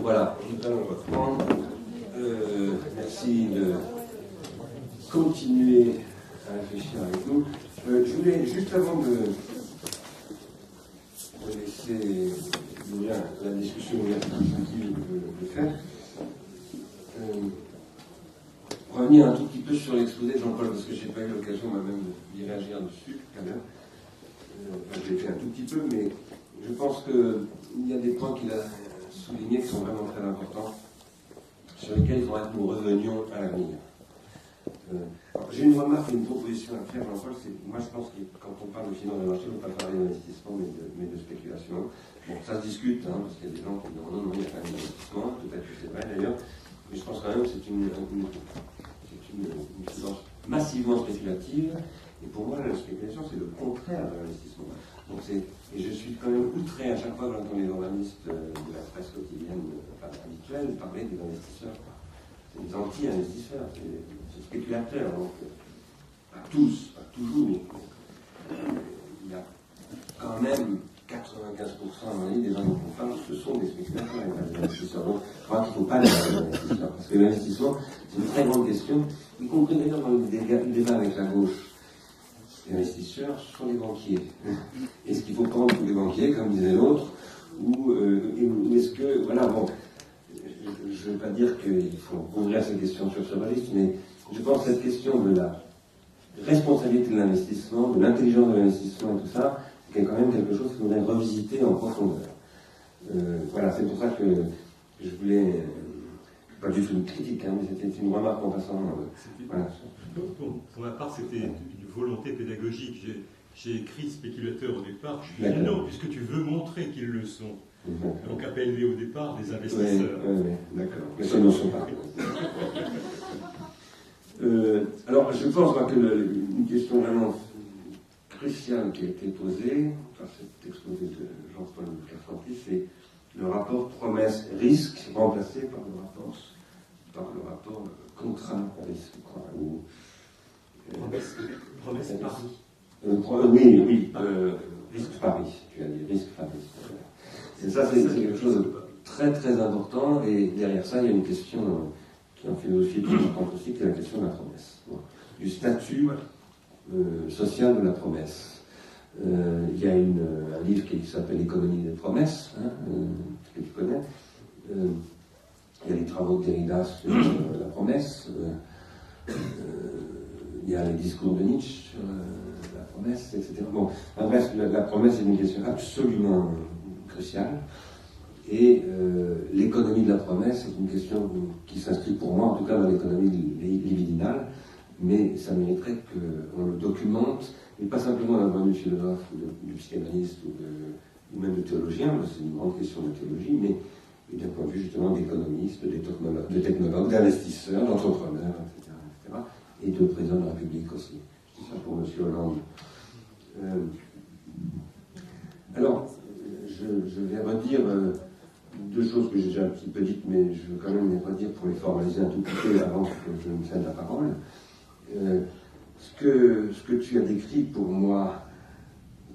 Voilà, nous allons reprendre. Merci de continuer à réfléchir avec nous. Je voulais, juste avant de laisser la discussion tranquille de faire, revenir un tout petit peu sur l'exposé de Jean-Paul, parce que je n'ai pas eu l'occasion moi-même d'y réagir dessus tout à l'heure. Je l'ai fait un tout petit peu, mais je pense qu'il y a des points qu'il a soulignés qui sont vraiment très importants, sur lesquels il faudra que nous revenions à l'avenir. J'ai une remarque et une proposition à faire, Jean-Paul. Moi, je pense que quand on parle de finance de marché, on ne peut pas parler d'investissement, mais de spéculation. Bon, ça se discute, parce qu'il y a des gens qui disent non, il y a quand même d'investissement, peut-être que c'est vrai d'ailleurs, mais je pense quand même que c'est une finance massivement spéculative, et pour moi, la spéculation, c'est le contraire de l'investissement. Et je suis quand même outré à chaque fois que j'entends les journalistes de la presse quotidienne habituelle parler des investisseurs. C'est des anti-investisseurs, c'est des spéculateurs. Donc, pas tous, pas toujours, mais il y a quand même 95% dans les des gens dont on parle, ce sont des spéculateurs et pas des investisseurs. Donc, je crois qu'il ne faut pas les investisseurs, parce que l'investissement, c'est une très grande question, y compris d'ailleurs dans le débat avec la gauche. Les investisseurs sont des banquiers. Est-ce qu'il faut prendre tous les banquiers, comme disait l'autre, ou est-ce que, voilà, bon, je ne veux pas dire qu'il faut ouvrir cette question sur ce registre, mais je pense que cette question de la responsabilité de l'investissement, de l'intelligence de l'investissement et tout ça, c'est quand même quelque chose qu'il faudrait revisiter en profondeur. Voilà, c'est pour ça que je voulais, pas du tout une critique, mais c'était une remarque en passant. Voilà. Pour ma part, c'était une volonté pédagogique. J'ai écrit spéculateur au départ. Je dis non, puisque tu veux montrer qu'ils le sont. Donc appelle-les au départ des investisseurs. Oui, d'accord. Mais ça ne sont pas. Alors, je pense qu'une question vraiment cruciale qui a été posée par cet exposé de Jean-Paul Carpentier, c'est le rapport promesse-risque remplacé par le rapport contrat-risque. Promesse-pari. Oui, risque-pari, tu as dit, risque-pari. Et ça, c'est quelque chose de très très important, et derrière ça, il y a une question qui en philosophie est importante aussi, qui est la question de la promesse, du statut social de la promesse. Il y a un livre qui s'appelle L'économie des promesses, que tu connais. Il y a les travaux de Derrida sur la promesse. Il y a les discours de Nietzsche sur la promesse, etc. Bon, bref, la promesse est une question absolument cruciale. Et l'économie de la promesse est une question qui s'inscrit pour moi, en tout cas, dans l'économie libidinale, mais ça mériterait qu'on le documente, et pas simplement d'un point de vue philosophe ou de psychanalyste ou même de théologien, c'est une grande question de théologie, mais d'un point de vue justement d'économiste, de technologue, d'investisseur, d'entrepreneur, etc., et de président de la République aussi. C'est ça pour M. Hollande. Alors, je vais redire deux choses que j'ai déjà un petit peu dites, mais je veux quand même les redire pour les formaliser un tout petit peu avant que je me cède la parole. Ce que tu as décrit pour moi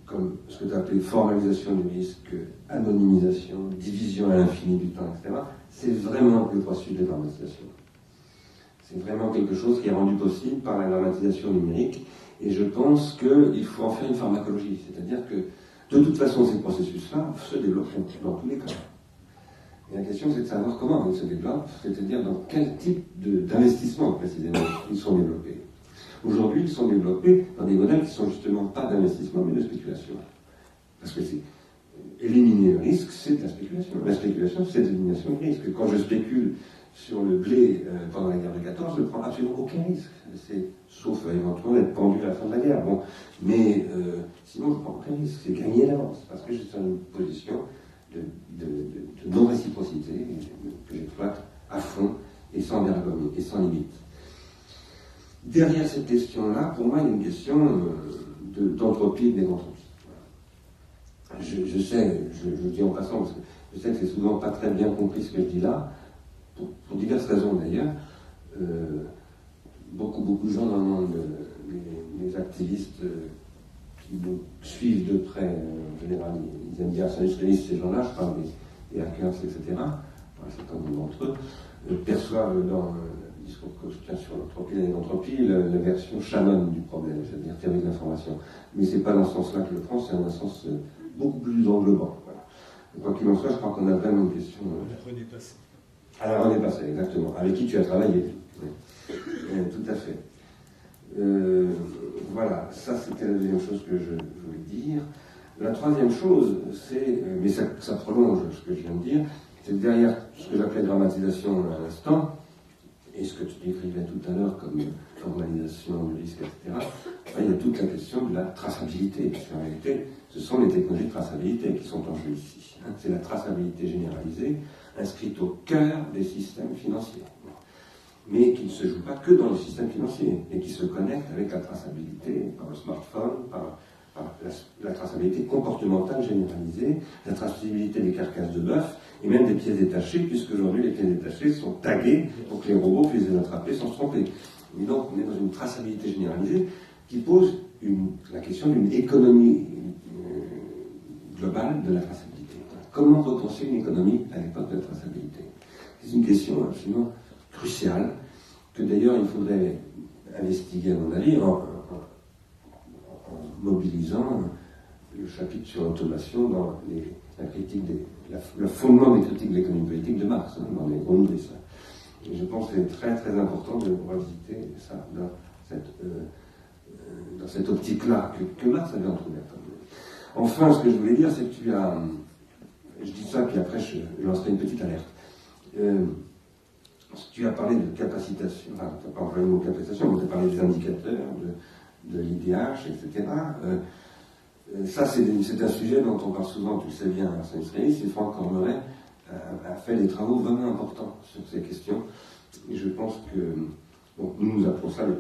comme ce que tu as appelé formalisation du risque, anonymisation, division à l'infini du temps, etc., c'est vraiment le processus de normalisation. C'est vraiment quelque chose qui est rendu possible par la normalisation numérique, et je pense qu'il faut en faire une pharmacologie, c'est-à-dire que de toute façon ces processus-là se développent dans tous les cas. Et la question c'est de savoir comment ils se développent, c'est-à-dire dans quel type d'investissement précisément ils sont développés. Aujourd'hui, ils sont développés dans des modèles qui ne sont justement pas d'investissement, mais de spéculation. Parce que éliminer le risque, c'est de la spéculation. La spéculation, c'est l'élimination du risque. Quand je spécule sur le blé pendant la guerre de 14, je ne prends absolument aucun risque. Sauf éventuellement d'être pendu à la fin de la guerre. Bon. Mais sinon, je ne prends aucun risque. C'est gagner d'avance. Parce que je suis dans une position de non-réciprocité que j'exploite à fond et sans vergogne et sans limite. Derrière cette question-là, pour moi, il y a une question d'entropie et de méganthropie. Je sais, je le dis en passant, parce que je sais que c'est souvent pas très bien compris ce que je dis là, pour diverses raisons d'ailleurs. Beaucoup de gens dans le monde, les activistes qui nous suivent de près, en général, ils aiment dire industrialistes, ces gens-là, je parle et hackers, etc., un certain nombre d'entre eux, perçoivent dans le discours que je tiens sur l'entropie et l'entropie la version Shannon du problème, c'est-à-dire théorie de l'information. Mais c'est pas dans ce sens-là que je le prends, c'est dans un sens beaucoup plus englobant. Voilà. Quoi qu'il en soit, je crois qu'on a vraiment une question. La René Passé. À la René Passé, exactement. Avec qui tu as travaillé. Oui. Tout à fait. Voilà, ça c'était la deuxième chose que je voulais dire. La troisième chose, c'est, mais ça prolonge ce que je viens de dire, c'est derrière ce que j'appelais dramatisation à l'instant, et ce que tu décrivais tout à l'heure comme normalisation du risque, etc., il y a toute la question de la traçabilité. Parce qu'en réalité, ce sont les technologies de traçabilité qui sont en jeu ici. C'est la traçabilité généralisée, inscrite au cœur des systèmes financiers. Mais qui ne se joue pas que dans le système financier, et qui se connecte avec la traçabilité par le smartphone, par la traçabilité comportementale généralisée, la traçabilité des carcasses de bœuf, et même des pièces détachées, puisque aujourd'hui les pièces détachées sont taguées pour que les robots puissent les attraper sans se tromper. Et donc on est dans une traçabilité généralisée qui pose la question d'une économie globale de la traçabilité. Comment repenser une économie à l'époque de la traçabilité? C'est une question absolument cruciale, que d'ailleurs il faudrait investiguer à mon avis en mobilisant le chapitre sur l'automation dans la critique le fondement des critiques de l'économie politique de Marx, dans les Grundrisse. Et je pense que c'est très très important de revisiter ça dans cette optique-là que Marx avait entrouverte. Enfin, ce que je voulais dire, c'est que je dis ça, puis après je lancerai une petite alerte. Tu as parlé de capacitation, enfin, tu n'as pas employé le mot capacitation, mais tu as parlé des indicateurs, de l'IDH, etc. Ça, c'est un sujet dont on parle souvent, tu le sais bien, Arsène Israélis, et Franck Cormeret a fait des travaux vraiment importants sur ces questions. Et je pense que, bon, nous appelons ça la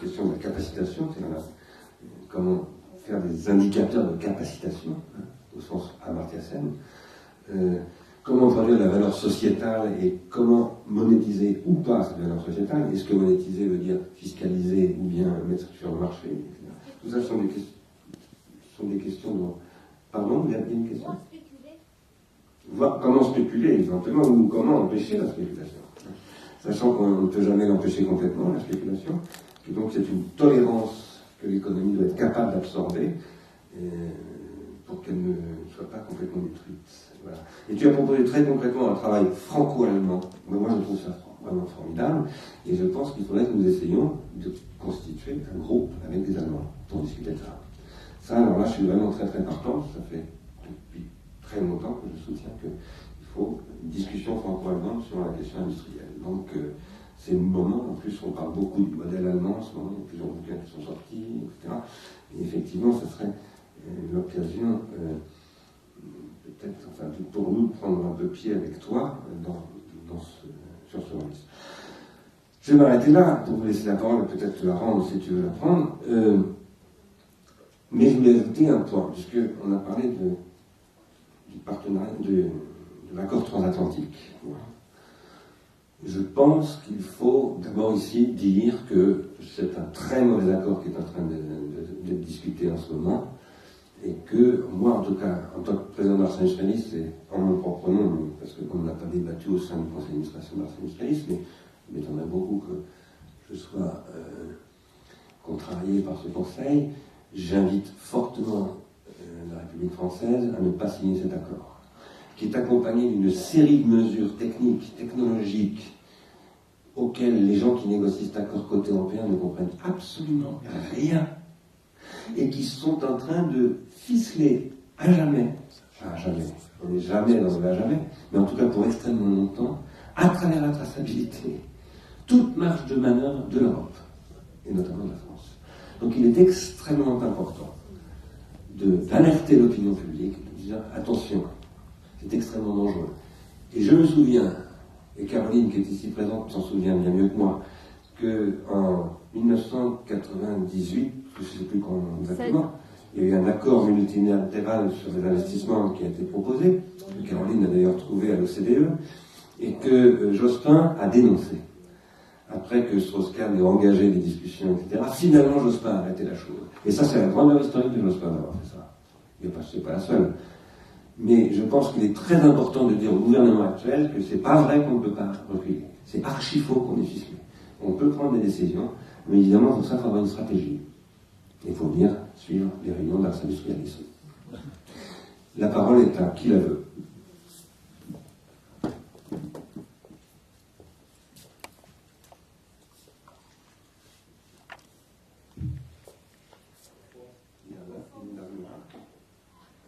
question de la capacitation, c'est-à-dire comment faire des indicateurs de capacitation, au sens Amartya Sen. Comment produire de la valeur sociétale et comment monétiser ou pas cette valeur sociétale. Est-ce que monétiser veut dire fiscaliser ou bien mettre sur le marché, etc. Tout ça sont des questions dont... Pardon, vous avez une question? Comment spéculer, exactement, ou comment empêcher la spéculation. Sachant qu'on ne peut jamais l'empêcher complètement, la spéculation, et donc c'est une tolérance que l'économie doit être capable d'absorber pour qu'elle ne soit pas complètement détruite. Voilà. Et tu as proposé très concrètement un travail franco-allemand. Moi, je trouve ça vraiment formidable. Et je pense qu'il faudrait que nous essayions de constituer un groupe avec des Allemands pour discuter de ça. Ça, alors là, je suis vraiment très très partant. Ça fait depuis très longtemps que je soutiens qu'il faut une discussion franco-allemande sur la question industrielle. Donc, c'est le moment. En plus, on parle beaucoup du modèle allemand en ce moment. Il y a plusieurs bouquins qui sont sortis, etc. Et effectivement, ce serait l'occasion... peut-être, enfin, pour nous, de prendre un peu pied avec toi sur ce registre. Je vais m'arrêter là pour vous laisser la parole, peut-être te la rendre si tu veux la prendre. Mais je voulais ajouter un point, puisqu'on a parlé du partenariat, de l'accord transatlantique. Voilà. Je pense qu'il faut d'abord ici dire que c'est un très mauvais accord qui est en train d'être discuté en ce moment. Et que moi, en tout cas, en tant que président d'Arsène Israélis, et en mon propre nom, parce qu'on n'a pas débattu au sein du conseil d'administration d'Arsène Israélis, mais il m'étonnerait beaucoup que je sois contrarié par ce conseil, j'invite fortement la République française à ne pas signer cet accord, qui est accompagné d'une série de mesures techniques, technologiques, auxquelles les gens qui négocient cet accord côté européen ne comprennent absolument rien, et qui sont en train de ficeler à jamais, on n'est jamais dans le à jamais, mais en tout cas pour extrêmement longtemps, à travers la traçabilité, toute marge de manœuvre de l'Europe, et notamment de la France. Donc il est extrêmement important d'alerter l'opinion publique, de dire attention, c'est extrêmement dangereux. Et je me souviens, et Caroline qui est ici présente s'en souvient bien mieux que moi, qu'en 1998, je ne sais plus quand exactement, il y a eu un accord multilatéral sur les investissements qui a été proposé, que Caroline a d'ailleurs trouvé à l'OCDE, et que Jospin a dénoncé. Après que Strauss-Kahn ait engagé des discussions, etc., finalement Jospin a arrêté la chose. Et ça, c'est la grandeur historique de Jospin d'avoir fait ça. Ce n'est pas la seule. Mais je pense qu'il est très important de dire au gouvernement actuel que c'est pas vrai qu'on ne peut pas reculer. C'est archi faux qu'on est ficelé. On peut prendre des décisions, mais évidemment, pour ça, il faut avoir une stratégie. Il faut venir suivre les réunions d'Ars Industrialis. La parole est à qui la veut.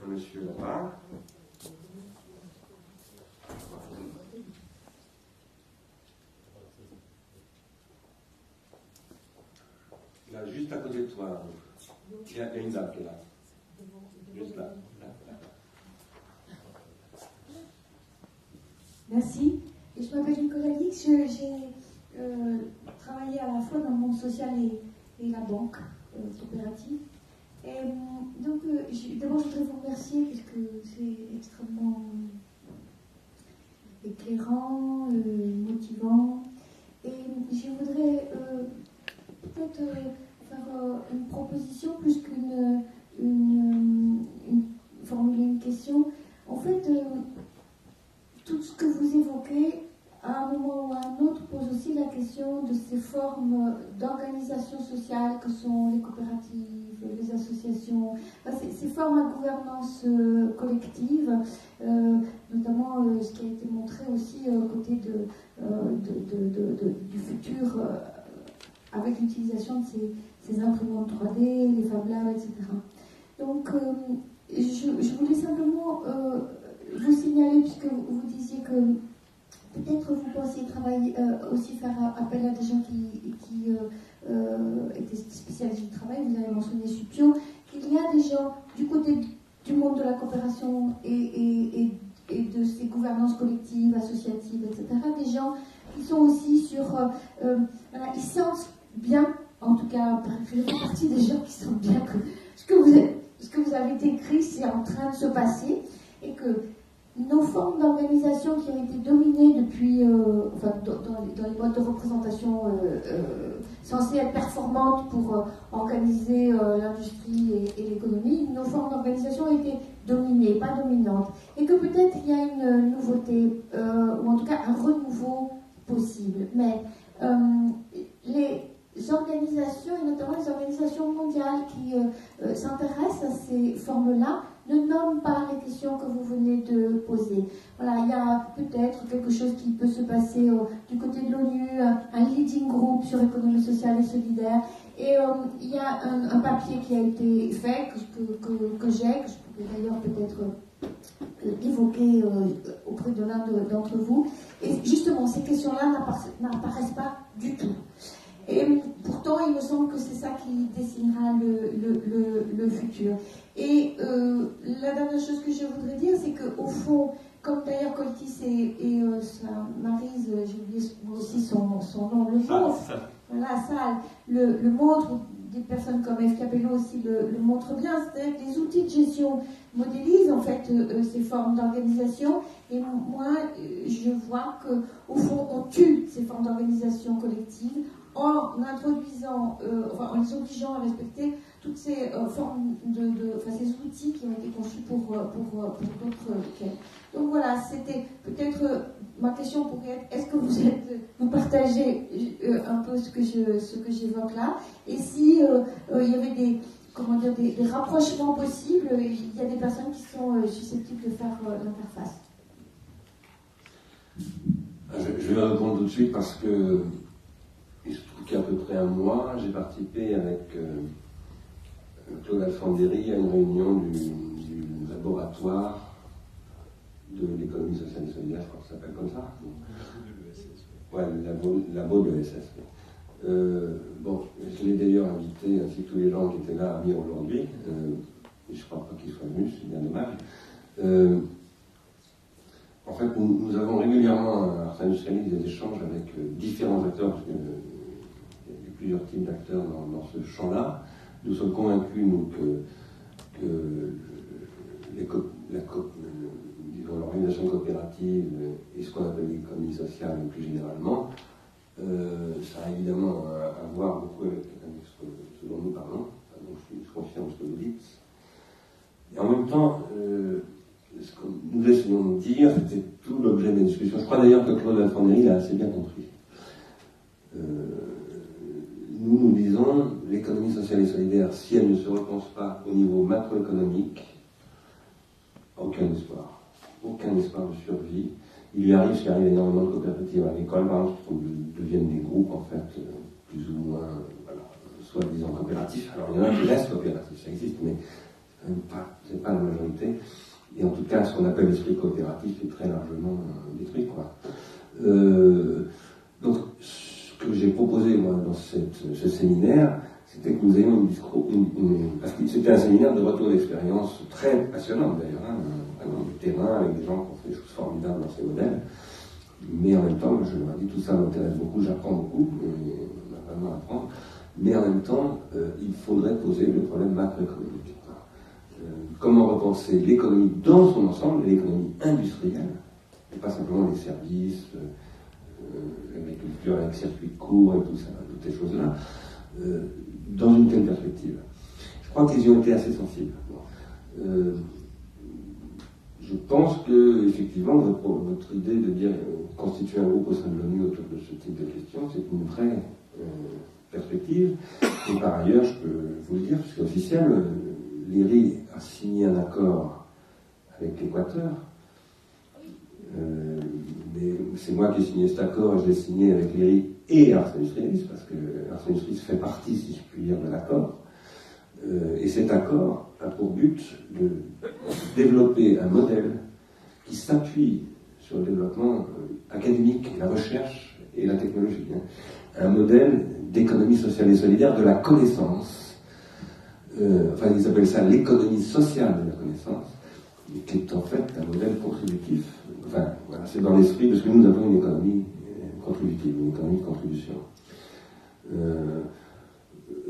Un monsieur là-bas. Là, juste à côté de toi. Il y a une dame qui est là. Juste là. Merci. Et je m'appelle Nicolas Dix. J'ai travaillé à la fois dans le monde social et la banque coopérative. Et donc, d'abord, je voudrais vous remercier parce que c'est extrêmement éclairant, motivant. Et je voudrais peut-être faire une proposition plus formuler une question. En fait, tout ce que vous évoquez, à un moment ou à un autre, pose aussi la question de ces formes d'organisation sociale que sont les coopératives, les associations, ces formes à gouvernance collective, notamment ce qui a été montré aussi côté du futur avec l'utilisation de ces imprimantes 3D, les Fab Labs, etc. Donc, je voulais simplement vous signaler, puisque vous disiez que peut-être vous pensiez travailler, aussi faire appel à des gens qui étaient spécialistes du travail, vous avez mentionné Supio, qu'il y a des gens du côté du monde de la coopération et de ces gouvernances collectives, associatives, etc., des gens qui sont aussi sur... voilà, ils sentent bien, en tout cas, je fais partie des gens qui sentent bien que ce que vous avez décrit, c'est en train de se passer, et que nos formes d'organisation qui ont été dominées depuis, dans les modes de représentation censées être performantes pour organiser l'industrie et l'économie, nos formes d'organisation ont été dominées, pas dominantes. Et que peut-être il y a une nouveauté, ou en tout cas un renouveau possible. Mais les organisations, et notamment les organisations mondiales qui s'intéressent à ces formes-là, ne nomment pas les questions que vous venez de poser. Voilà, il y a peut-être quelque chose qui peut se passer du côté de l'ONU, un leading group sur l'économie sociale et solidaire. Et il y a un papier qui a été fait, que je peux d'ailleurs peut-être évoquer auprès de l'un d'entre vous. Et justement, ces questions-là n'apparaissent pas du tout. Et pourtant, il me semble que c'est ça qui dessinera le futur. Et la dernière chose que je voudrais dire, c'est qu'au fond, comme d'ailleurs Coltis et Maryse, j'ai oublié moi aussi son nom, le montre, voilà, ça, le montre, des personnes comme F. Capello aussi le montrent bien, c'est-à-dire que les outils de gestion modélisent en fait ces formes d'organisation, et moi, je vois qu'au fond, on tue ces formes d'organisation collective en introduisant, en les obligeant à respecter toutes ces formes ces outils qui ont été conçus pour d'autres quêtes. Donc voilà, c'était peut-être ma question pourrait être, est-ce que vous partagez un peu ce que j'évoque là, et si il y avait des rapprochements possibles, il y a des personnes qui sont susceptibles de faire l'interface. Je vais répondre tout de suite parce que il se trouve qu'il y a à peu près un mois, j'ai participé avec Claude Alfandéry à une réunion du laboratoire de l'économie sociale et solidaire, je crois que ça s'appelle comme ça. Ouais, le labo de l'ESS. Je l'ai d'ailleurs invité, ainsi que tous les gens qui étaient là, à venir aujourd'hui. Je ne crois pas qu'ils soient venus, c'est bien dommage. En fait, nous avons régulièrement à Ars Industrialis des échanges avec différents acteurs, parce qu'il y a plusieurs types d'acteurs dans ce champ-là. Nous sommes convaincus, nous, que l'organisation coopérative et ce qu'on appelle l'économie sociale plus généralement, ça a évidemment à voir beaucoup avec ce dont nous parlons. Donc je suis confiant de ce que vous dites. Et en même temps, ce qu'on nous essayons de dire, c'était tout l'objet de la discussion. Je crois d'ailleurs que Claude Alfoneri l'a assez bien compris. Nous disons, l'économie sociale et solidaire, si elle ne se repense pas au niveau macroéconomique, aucun espoir de survie. Il lui arrive ce qui arrive énormément de coopératives agricoles, par exemple, qui deviennent des groupes, en fait, plus ou moins, soi-disant coopératifs. Alors, il y en a qui restent coopératifs, ça existe, mais c'est pas la majorité. Et en tout cas, ce qu'on appelle l'esprit coopératif est très largement détruit, quoi. Donc, ce que j'ai proposé, moi, dans ce séminaire, c'était que nous ayons une discours, parce que c'était un séminaire de retour d'expérience très passionnant, d'ailleurs, vraiment du terrain, avec des gens qui ont fait des choses formidables dans ces modèles. Mais en même temps, je leur ai dit, tout ça m'intéresse beaucoup, j'apprends beaucoup, on a vraiment à apprendre. Mais en même temps, il faudrait poser le problème macroéconomique. Comment repenser l'économie dans son ensemble, l'économie industrielle, et pas simplement les services, l'agriculture avec circuit court et tout ça, toutes ces choses-là, dans une telle perspective. Je crois qu'ils y ont été assez sensibles. Je pense que, effectivement, votre idée de dire constituer un groupe au sein de l'ONU autour de ce type de questions, c'est une vraie perspective. Et par ailleurs, je peux vous le dire, puisque c'est officiel, l'IRI a signé un accord avec l'Équateur. Mais c'est moi qui ai signé cet accord, je l'ai signé avec l'IRI et Ars Industrialis, parce que Ars Industrialis fait partie, si je puis dire, de l'accord. Et cet accord a pour but de développer un modèle qui s'appuie sur le développement académique, la recherche et la technologie. Un modèle d'économie sociale et solidaire de la connaissance. Enfin, ils appellent ça l'économie sociale de la connaissance, qui est en fait un modèle contributif. Enfin, voilà, c'est dans l'esprit de ce que nous appelons une économie contributive, une économie de contribution.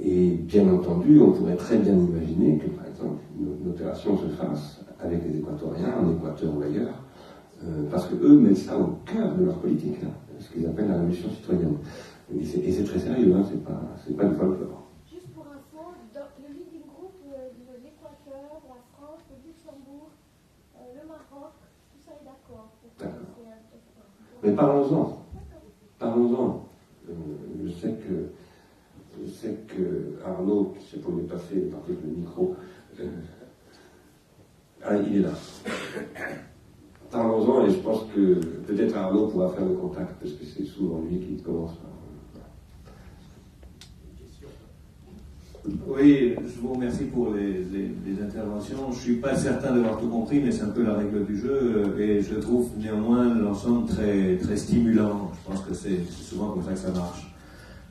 Et bien entendu, on pourrait très bien imaginer que, par exemple, une opération se fasse avec les Équatoriens, en Équateur ou ailleurs, parce qu'eux mettent ça au cœur de leur politique, ce qu'ils appellent la révolution citoyenne. Et c'est très sérieux, c'est pas du folklore. Juste pour info, le leading group de l'Équateur, la France, le Luxembourg, le Maroc, tout ça est d'accord. Mais parlons-en. Parlons-en. Je sais que Arnaud, qui s'est pour lui passer, est parti avec le micro. Il est là. Parlons-en, et je pense que peut-être Arnaud pourra faire le contact, parce que c'est souvent lui qui commence. Oui, je vous remercie pour les interventions. Je ne suis pas certain d'avoir tout compris, mais c'est un peu la règle du jeu, et je trouve néanmoins l'ensemble très, très stimulant. Je pense que c'est souvent comme ça que ça marche.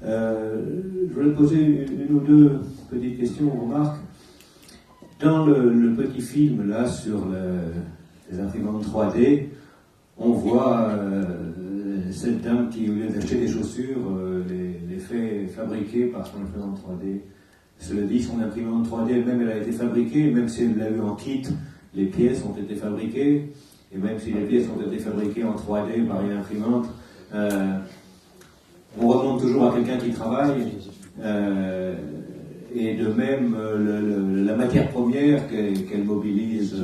Je voulais poser une ou deux petites questions, remarques. Dans le petit film là sur les imprimantes 3D, on voit cette dame qui, au lieu d'acheter des chaussures, les fait fabriquer par son imprimante 3D. Cela dit, son imprimante 3D elle-même, elle a été fabriquée, même si elle l'a eu en kit, les pièces ont été fabriquées, et même si les pièces ont été fabriquées en 3D par une imprimante, on remonte toujours à quelqu'un qui travaille, et de même, la matière première qu'elle mobilise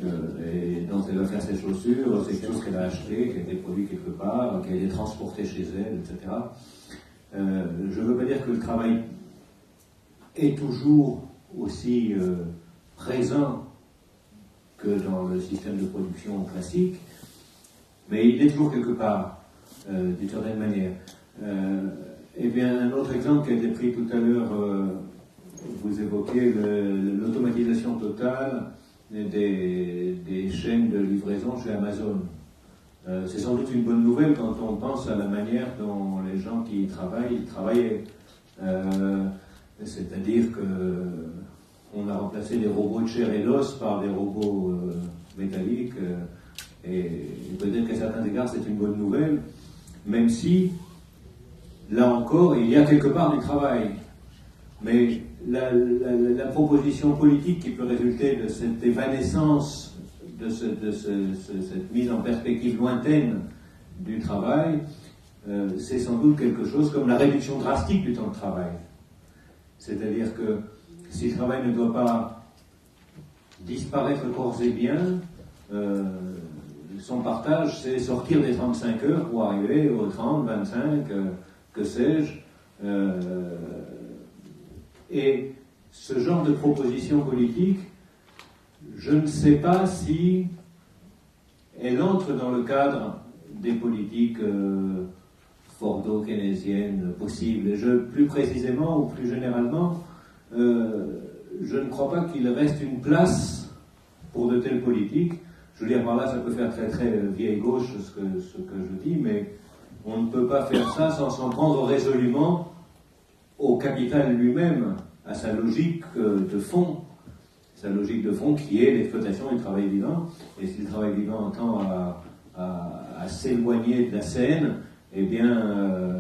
et dont elle va faire ses chaussures, c'est quelque chose qu'elle a acheté, qui a été produit quelque part, qui a été transporté chez elle, etc. Je ne veux pas dire que le travail est toujours aussi présent que dans le système de production classique, mais il est toujours quelque part, d'une certaine manière. Eh bien, un autre exemple qui a été pris tout à l'heure, vous évoquez l'automatisation totale des chaînes de livraison chez Amazon. C'est sans doute une bonne nouvelle quand on pense à la manière dont les gens qui y travaillaient. C'est-à-dire qu'on a remplacé les robots de chair et d'os par des robots métalliques, et peut-être qu'à certains égards c'est une bonne nouvelle, même si, là encore, il y a quelque part du travail. Mais la proposition politique qui peut résulter de cette évanescence, de cette mise en perspective lointaine du travail, c'est sans doute quelque chose comme la réduction drastique du temps de travail. C'est-à-dire que si le travail ne doit pas disparaître corps et bien, son partage, c'est sortir des 35 heures pour arriver aux 30, 25, que sais-je. Et ce genre de proposition politique, je ne sais pas si elle entre dans le cadre des politiques fordo-keynésiennes possibles. Et plus précisément ou plus généralement, je ne crois pas qu'il reste une place pour de telles politiques. Je veux dire, par là, ça peut faire très très vieille gauche ce que je dis, mais on ne peut pas faire ça sans s'en prendre résolument au capital lui-même, à sa logique de fond. Sa logique de fond qui est l'exploitation du travail vivant. Et si le travail vivant tend à s'éloigner de la scène, eh bien,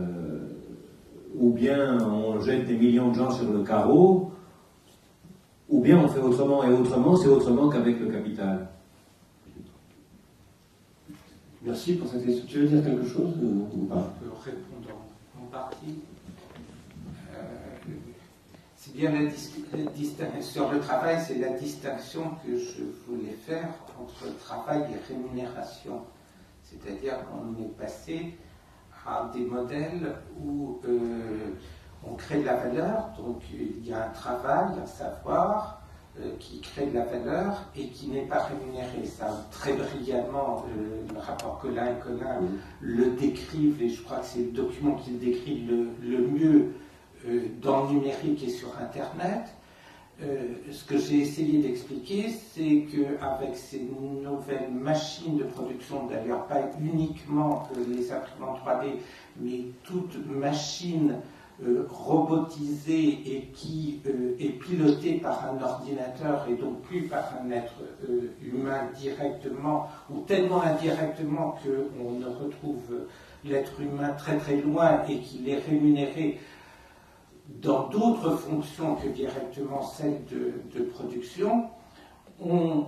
ou bien on jette des millions de gens sur le carreau, ou bien on fait autrement, et autrement, c'est autrement qu'avec le capital. Merci pour cette question. Tu veux dire quelque chose ou pas? Je peux répondre en partie. C'est bien la distinction sur le travail, c'est la distinction que je voulais faire entre travail et rémunération. C'est-à-dire qu'on est passé à des modèles où on crée de la valeur, donc il y a un travail, un savoir qui crée de la valeur et qui n'est pas rémunéré. Ça, très brillamment, le rapport Colin et Colin le décrivent, et je crois que c'est le document qui le décrit le mieux dans le numérique et sur Internet. Ce que j'ai essayé d'expliquer, c'est qu'avec ces nouvelles machines de production, d'ailleurs pas uniquement les imprimantes 3D, mais toute machine robotisée et qui est pilotée par un ordinateur et donc plus par un être humain directement, ou tellement indirectement qu'on ne retrouve l'être humain très très loin et qu'il est rémunéré dans d'autres fonctions que directement celles de production, on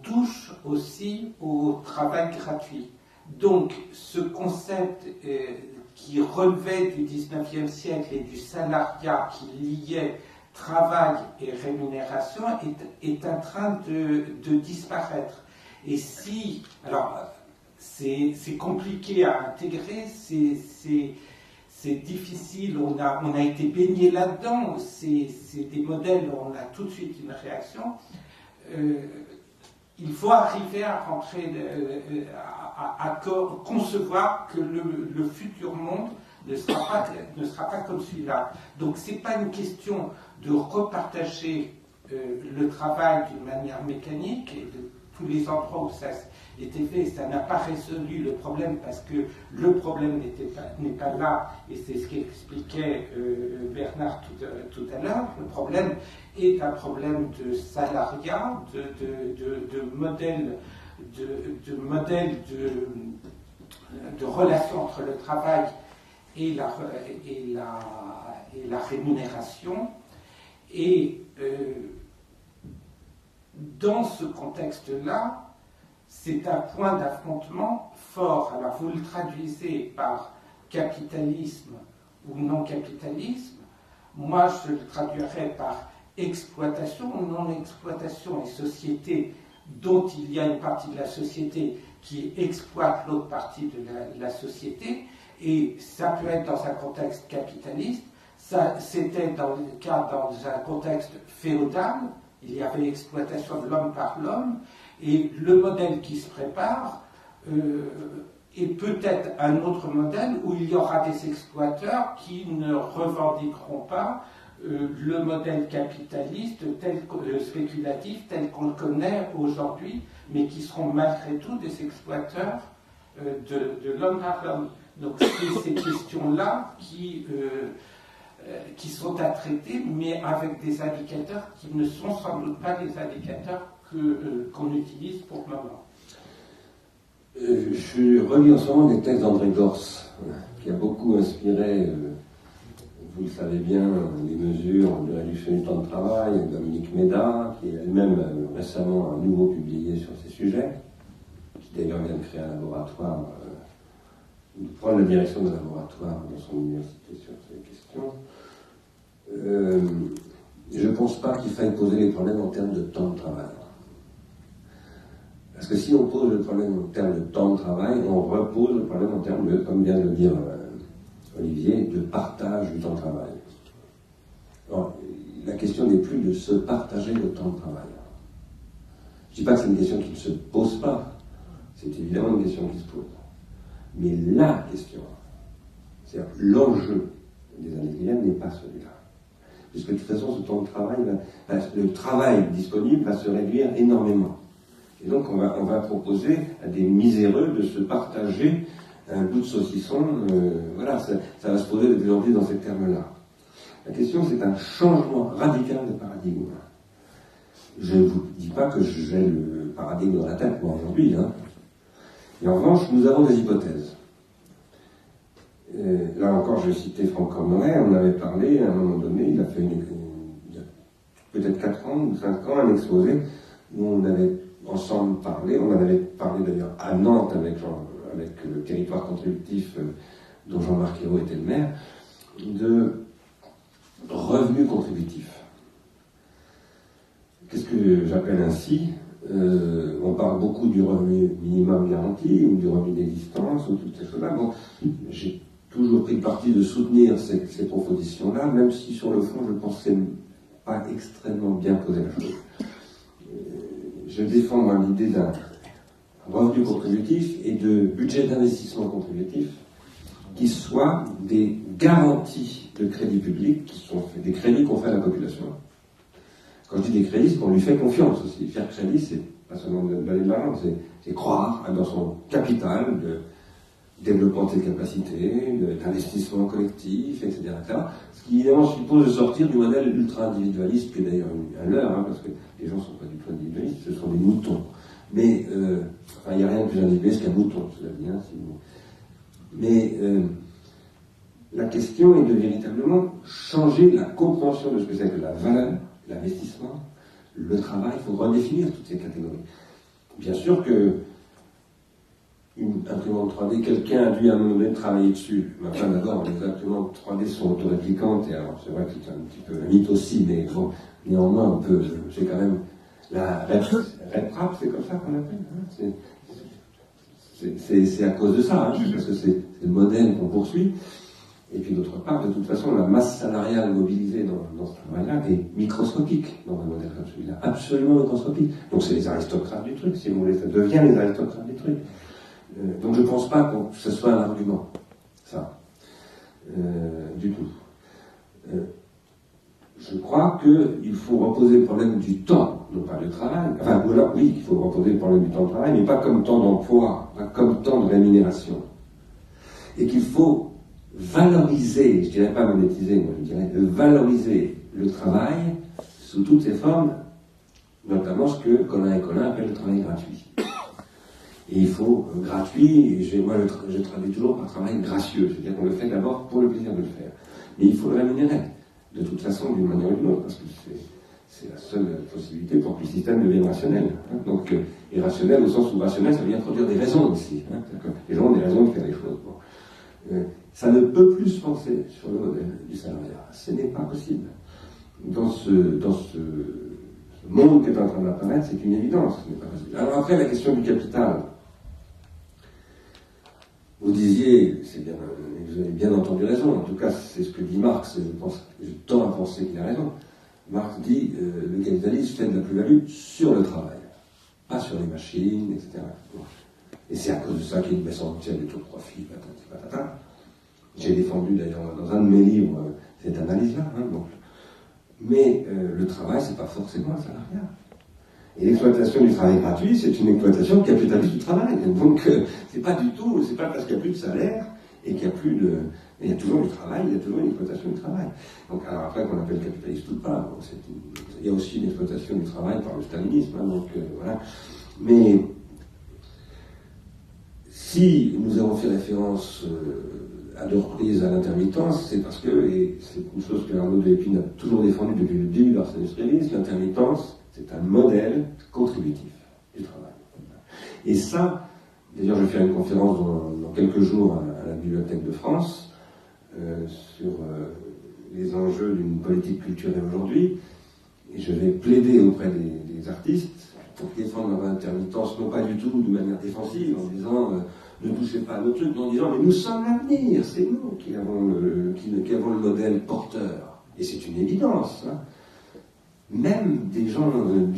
touche aussi au travail gratuit. Donc ce concept qui relevait du 19e siècle et du salariat qui liait travail et rémunération est en train de disparaître. Et si, alors c'est compliqué à intégrer, c'est difficile, on a été baigné là-dedans, c'est des modèles où on a tout de suite une réaction. Il faut arriver à rentrer, à concevoir que le futur monde ne sera pas comme celui-là. Donc ce n'est pas une question de repartager le travail d'une manière mécanique et de tous les endroits où ça était fait, ça n'a pas résolu le problème parce que le problème n'est pas là, et c'est ce qu'expliquait Bernard tout à l'heure. Le problème est un problème de salariat, de modèle de relation entre le travail et la rémunération. Et dans ce contexte-là, c'est un point d'affrontement fort. Alors vous le traduisez par capitalisme ou non-capitalisme. Moi, je le traduirais par exploitation ou non-exploitation, et société dont il y a une partie de la société qui exploite l'autre partie de la société. Et ça peut être dans un contexte capitaliste, c'était dans le cas dans un contexte féodal, il y avait l'exploitation de l'homme par l'homme, et le modèle qui se prépare est peut-être un autre modèle où il y aura des exploiteurs qui ne revendiqueront pas le modèle capitaliste spéculatif tel qu'on le connaît aujourd'hui, mais qui seront malgré tout des exploiteurs de l'homme par l'homme. Donc c'est ces questions-là qui sont à traiter, mais avec des indicateurs qui ne sont sans doute pas les indicateurs qu'on utilise pour le moment. Je relis en ce moment des textes d'André Gors, qui a beaucoup inspiré, vous le savez bien, les mesures de réduction du temps de travail, Dominique Méda, qui elle-même récemment a à nouveau publié sur ces sujets, qui d'ailleurs vient de créer un laboratoire, de prendre la direction d'un laboratoire dans son université sur ces questions. Je ne pense pas qu'il faille poser les problèmes en termes de temps de travail. Parce que si on pose le problème en termes de temps de travail, on repose le problème en termes de, comme vient de le dire Olivier, de partage du temps de travail. Alors, la question n'est plus de se partager le temps de travail. Je ne dis pas que c'est une question qui ne se pose pas, c'est évidemment une question qui se pose. Mais la question, c'est-à-dire l'enjeu des années qui viennent n'est pas celui-là. Puisque de toute façon, ce temps de travail, le travail disponible va se réduire énormément. Et donc, on va proposer à des miséreux de se partager un bout de saucisson. Voilà, ça va se poser de plus en plus dans ces termes-là. La question, c'est un changement radical de paradigme. Je ne vous dis pas que j'ai le paradigme dans la tête, moi, aujourd'hui. Hein. Et en revanche, nous avons des hypothèses. Là encore, je vais citer Franck Corneret. On avait parlé, à un moment donné, il a fait il y a peut-être 4 ans ou 5 ans, un exposé où on avait ensemble parlé. On en avait parlé d'ailleurs à Nantes avec le territoire contributif dont Jean-Marc Ayrault était le maire, de revenu contributif. Qu'est-ce que j'appelle ainsi? On parle beaucoup du revenu minimum garanti ou du revenu d'existence ou toutes ces choses-là. Bon, j'ai toujours pris le parti de soutenir ces propositions-là, même si sur le fond je ne pensais pas extrêmement bien poser la chose. Je défends moi l'idée d'un revenu contributif et de budget d'investissement contributif qui soient des garanties de crédit public, qui sont des crédits qu'on fait à la population. Quand je dis des crédits, c'est qu'on lui fait confiance aussi. Faire crédit, c'est pas seulement d'aller de l'argent, c'est croire dans son capital de développement de ses capacités, d'investissement collectif, etc. Ce qui évidemment suppose de sortir du modèle ultra-individualiste, qui est d'ailleurs un leurre, parce que les gens ne sont pas du tout individualistes, ce sont des moutons. Mais il n'y a rien de plus individualiste qu'un mouton, cela dit. Hein, si vous... Mais la question est de véritablement changer la compréhension de ce que c'est que la valeur, l'investissement, le travail. Il faut redéfinir toutes ces catégories. Bien sûr que une imprimante 3D, quelqu'un a dû à un moment donné travailler dessus. Enfin, d'abord, les imprimantes 3D sont autoréplicantes, et alors c'est vrai que c'est un petit peu un mythe aussi, mais bon, néanmoins, c'est quand même la RedTrap, c'est comme ça qu'on l'appelle. Hein, c'est à cause de ça, hein, parce que c'est le modèle qu'on poursuit. Et puis d'autre part, de toute façon, la masse salariale mobilisée dans ce travail-là est microscopique dans un modèle comme celui-là, absolument microscopique. Donc c'est les aristocrates du truc, si vous voulez, ça devient les aristocrates du truc. Donc je ne pense pas que ce soit un argument, ça, du tout. Je crois qu'il faut reposer le problème du temps, non pas du travail. Enfin, voilà, oui, il faut reposer le problème du temps de travail, mais pas comme temps d'emploi, pas comme temps de rémunération. Et qu'il faut valoriser, je ne dirais pas monétiser, moi je dirais valoriser le travail sous toutes ses formes, notamment ce que Colin et Colin appellent le travail gratuit. Et il faut gratuit, et moi je traduis toujours par travail gracieux, c'est-à-dire qu'on le fait d'abord pour le plaisir de le faire. Mais il faut le rémunérer, de toute façon, d'une manière ou d'une autre, parce que c'est la seule possibilité pour que le système devienne rationnel. Hein. Donc, et rationnel au sens où rationnel, ça veut dire produire des raisons aussi. Hein. Les gens ont des raisons de faire les choses. Bon. Ça ne peut plus se penser sur le modèle du salariat. Ce n'est pas possible. Dans ce monde qui est en train d'apparaître, c'est une évidence. Ce n'est pas possible. Alors après, la question du capital. Vous disiez, vous avez bien entendu raison, en tout cas c'est ce que dit Marx, je tends à penser qu'il a raison. Marx dit le capitalisme fait de la plus-value sur le travail, pas sur les machines, etc. Et c'est à cause de ça qu'il y a une baisse entière du taux de profit, patati patata. J'ai défendu d'ailleurs dans un de mes livres cette analyse-là. Hein, donc. Mais le travail, c'est pas forcément un salariat. Et l'exploitation du travail gratuit, c'est une exploitation capitaliste du travail. Donc, c'est pas du tout, c'est pas parce qu'il n'y a plus de salaire et qu'il n'y a plus de. Il y a toujours du travail, il y a toujours une exploitation du travail. Donc, alors après, qu'on appelle capitaliste ou pas, bon, il y a aussi une exploitation du travail par le stalinisme. Hein, donc, voilà. Mais si nous avons fait référence à deux reprises à l'intermittence, c'est parce que, et c'est une chose que Arnaud de Lépine a toujours défendu depuis le début de l'art industrialiste, l'intermittence, c'est un modèle contributif du travail. Et ça, d'ailleurs, je vais faire une conférence dans quelques jours à la Bibliothèque de France sur les enjeux d'une politique culturelle aujourd'hui, et je vais plaider auprès des artistes pour défendre leur intermittence, non pas du tout de manière défensive, en disant ne touchez pas à nos trucs, mais en disant mais nous sommes l'avenir, c'est nous qui avons le modèle porteur. Et c'est une évidence. Hein. Même des gens au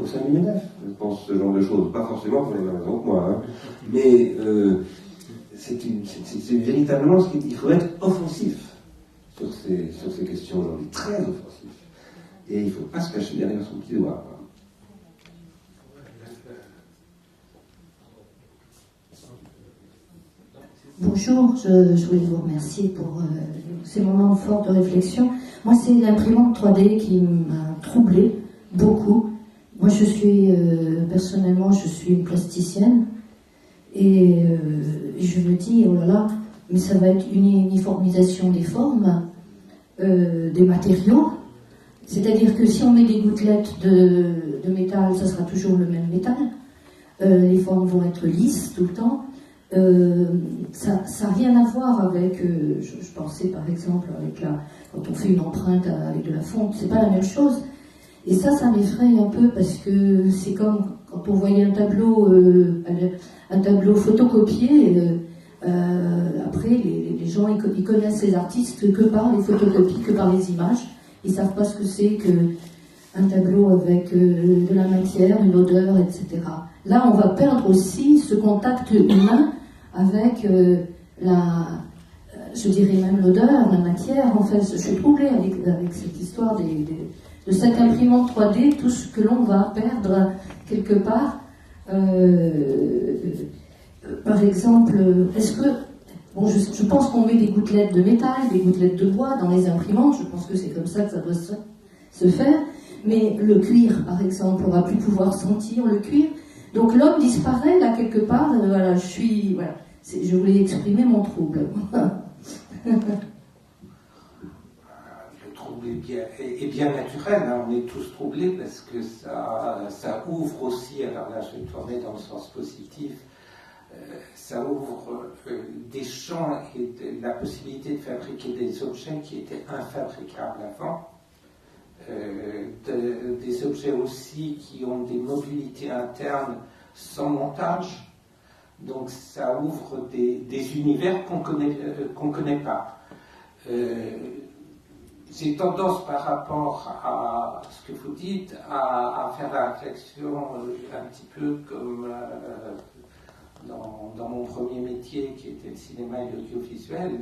sein du MEDEF pensent ce genre de choses, pas forcément pour les mêmes raisons que moi, hein. Mais c'est véritablement ce qu'il faut être offensif sur ces questions aujourd'hui, très offensif. Et il ne faut pas se cacher derrière son petit doigt. Bonjour, je voulais vous remercier pour ces moments forts de réflexion. Moi, c'est l'imprimante 3D qui m'a troublée beaucoup. Moi, personnellement, je suis une plasticienne. Et je me dis, oh là là, mais ça va être une uniformisation des formes, des matériaux. C'est-à-dire que si on met des gouttelettes de métal, ça sera toujours le même métal. Les formes vont être lisses tout le temps. Ça n'a rien à voir avec, je pensais par exemple, quand on fait une empreinte avec de la fonte, c'est pas la même chose. Et ça m'effraie un peu parce que c'est comme quand on voyait un tableau photocopié. Après, les gens ils connaissent les artistes que par les photocopies, que par les images. Ils savent pas ce que c'est qu'un tableau avec de la matière, une odeur, etc. Là, on va perdre aussi ce contact humain avec je dirais même l'odeur, la matière. En fait, je suis troublée avec cette histoire de cette imprimante 3D, tout ce que l'on va perdre quelque part. Par exemple, est-ce que... Bon, je pense qu'on met des gouttelettes de métal, des gouttelettes de bois dans les imprimantes, je pense que c'est comme ça que ça doit se faire, mais le cuir, par exemple, on va plus pouvoir sentir le cuir. Donc l'homme disparaît là quelque part, voilà, je voulais exprimer mon trouble. Le trouble est bien naturel, hein. On est tous troublés parce que ça ouvre aussi, alors là je vais tourner dans le sens positif, ça ouvre des champs et la possibilité de fabriquer des objets qui étaient infabricables avant. Des objets aussi qui ont des mobilités internes sans montage. Donc ça ouvre des univers qu'on connaît pas. J'ai tendance par rapport à ce que vous dites à faire la réflexion un petit peu comme dans mon premier métier qui était le cinéma et l'audiovisuel.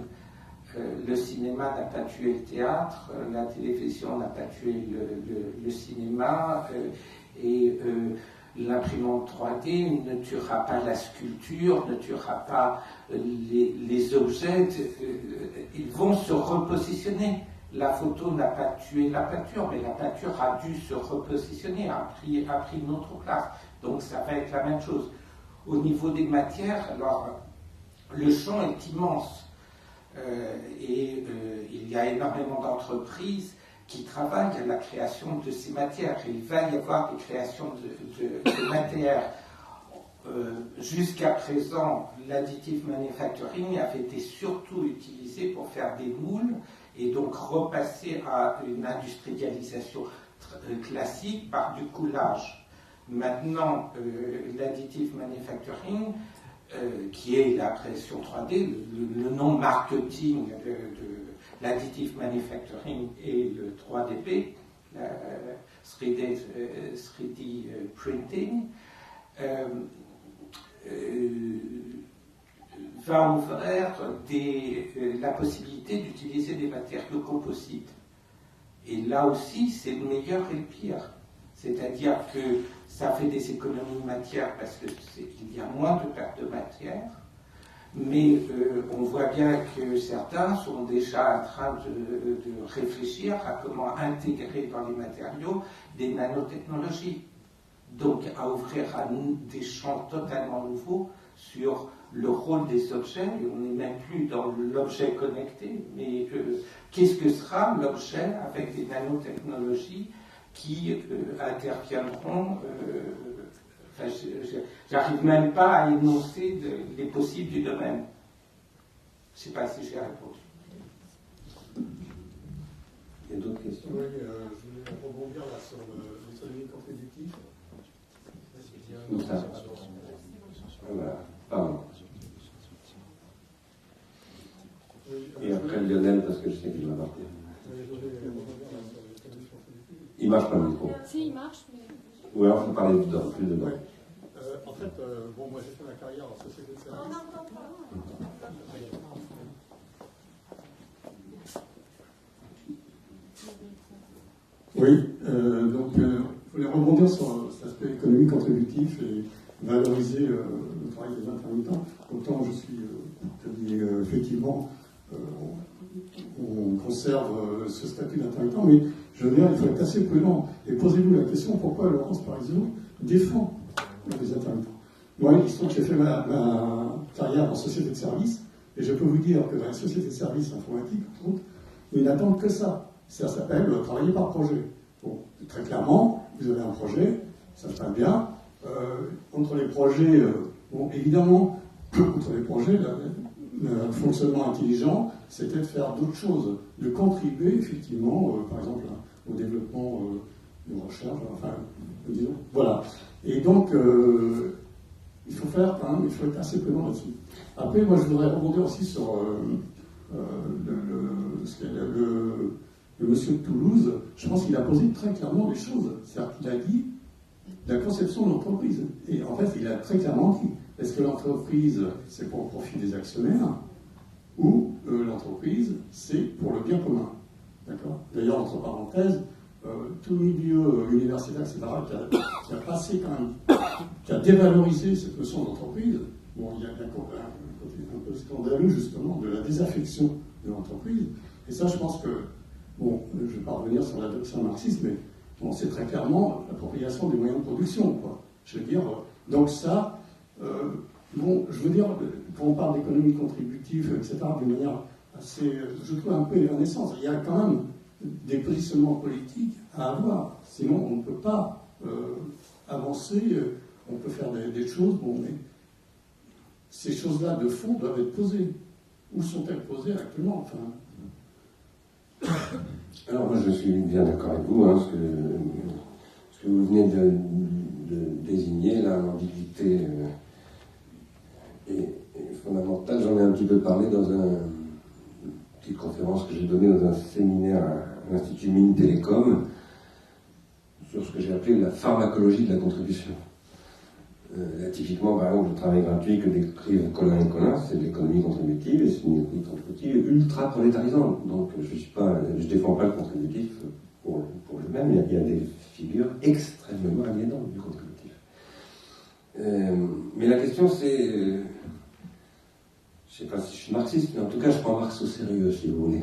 Le cinéma n'a pas tué le théâtre, la télévision n'a pas tué le cinéma, et l'imprimante 3D ne tuera pas la sculpture, ne tuera pas les objets, ils vont se repositionner. La photo n'a pas tué la peinture, mais la peinture a dû se repositionner, a pris une autre place. Donc ça va être la même chose. Au niveau des matières, alors le champ est immense. Il y a énormément d'entreprises qui travaillent à la création de ces matières. Il va y avoir des créations de matières. Jusqu'à présent, l'additive manufacturing avait été surtout utilisé pour faire des moules et donc repasser à une industrialisation classique par du coulage. Maintenant, l'additive manufacturing, qui est la création 3D, le nom marketing de l'additive manufacturing et le 3DP, 3D printing, va ouvrir la possibilité d'utiliser des matériaux composites. Et là aussi, c'est le meilleur et le pire. C'est-à-dire que ça fait des économies de matière parce qu'il y a moins de perte de matière, mais on voit bien que certains sont déjà en train de réfléchir à comment intégrer dans les matériaux des nanotechnologies. Donc à ouvrir à nous des champs totalement nouveaux sur le rôle des objets. On n'est même plus dans l'objet connecté, mais qu'est-ce que sera l'objet avec des nanotechnologies qui interviendront. J'arrive même pas à énoncer les possibles du domaine. Je ne sais pas si j'ai répondu. Il y a d'autres questions? Oui, je voulais rebondir là sur les éléments compétitifs. Comme ça. Voilà. Pardon. Et après Lionel, parce que je sais qu'il va partir. Il marche pas le micro. Si, il marche, mais... Ou alors il faut parler dedans, plus dedans. En fait, bon, moi j'ai fait ma carrière en société de service. On n'entend pas. Oui, donc je voulais rebondir sur cet aspect économique contributif et valoriser le travail des intermittents. Autant je suis, effectivement, on conserve ce statut d'intermittent, mais je veux dire, il faut être assez prudent. Et posez-vous la question, pourquoi Laurence, par exemple, défend les intermittents? Moi, il se trouve que j'ai fait ma carrière en société de service, et je peux vous dire que dans les sociétés de services informatiques, entre autres, ils n'attendent que ça. Ça s'appelle travailler par projet. Bon, très clairement, vous avez un projet, ça se passe bien. Entre les projets, bon, évidemment, entre les projets, le fonctionnement intelligent, c'était de faire d'autres choses, de contribuer effectivement, par exemple, au développement de recherche, enfin, disons, voilà. Et donc, il faut faire quand même, il faut être assez prudent là-dessus. Après, moi, je voudrais rebondir aussi sur le monsieur de Toulouse. Je pense qu'il a posé très clairement les choses. C'est-à-dire qu'il a dit la conception de l'entreprise. Et en fait, il a très clairement dit, est-ce que l'entreprise, c'est pour le profit des actionnaires, ou l'entreprise, c'est pour le bien commun. D'accord ? D'ailleurs, entre parenthèses, tout le milieu universitaire, etc., qui a passé quand même, qui a dévalorisé cette notion d'entreprise, bon, il y a un côté un peu scandaleux, justement, de la désaffection de l'entreprise. Et ça, je pense que, bon, je ne vais pas revenir sur la doctrine marxiste, mais bon, c'est très clairement l'appropriation des moyens de production, quoi. Je veux dire, donc ça, bon, je veux dire, quand on parle d'économie contributive, etc., d'une manière assez, je trouve un peu évanescente. Il y a quand même des positionnements politiques à avoir, sinon on ne peut pas avancer, on peut faire des choses, bon, mais ces choses-là de fond doivent être posées. Où sont-elles posées actuellement, enfin? Alors moi je suis bien d'accord avec vous, hein, ce que vous venez de désigner, là, l'ambiguïté est fondamentale. J'en ai un petit peu parlé dans une petite conférence que j'ai donnée dans un séminaire à l'Institut Mines Télécom sur ce que j'ai appelé la pharmacologie de la contribution. Là, typiquement, par exemple, le travail gratuit que décrivent Colin et Colin, c'est de l'économie contributive, et c'est une économie contributive ultra-prolétarisante. Donc, je ne défends pas le contributif pour lui-même, il y a des figures extrêmement aliénantes du contributif. Mais la question, c'est... je ne sais pas si je suis marxiste, mais en tout cas, je prends Marx au sérieux, si vous voulez.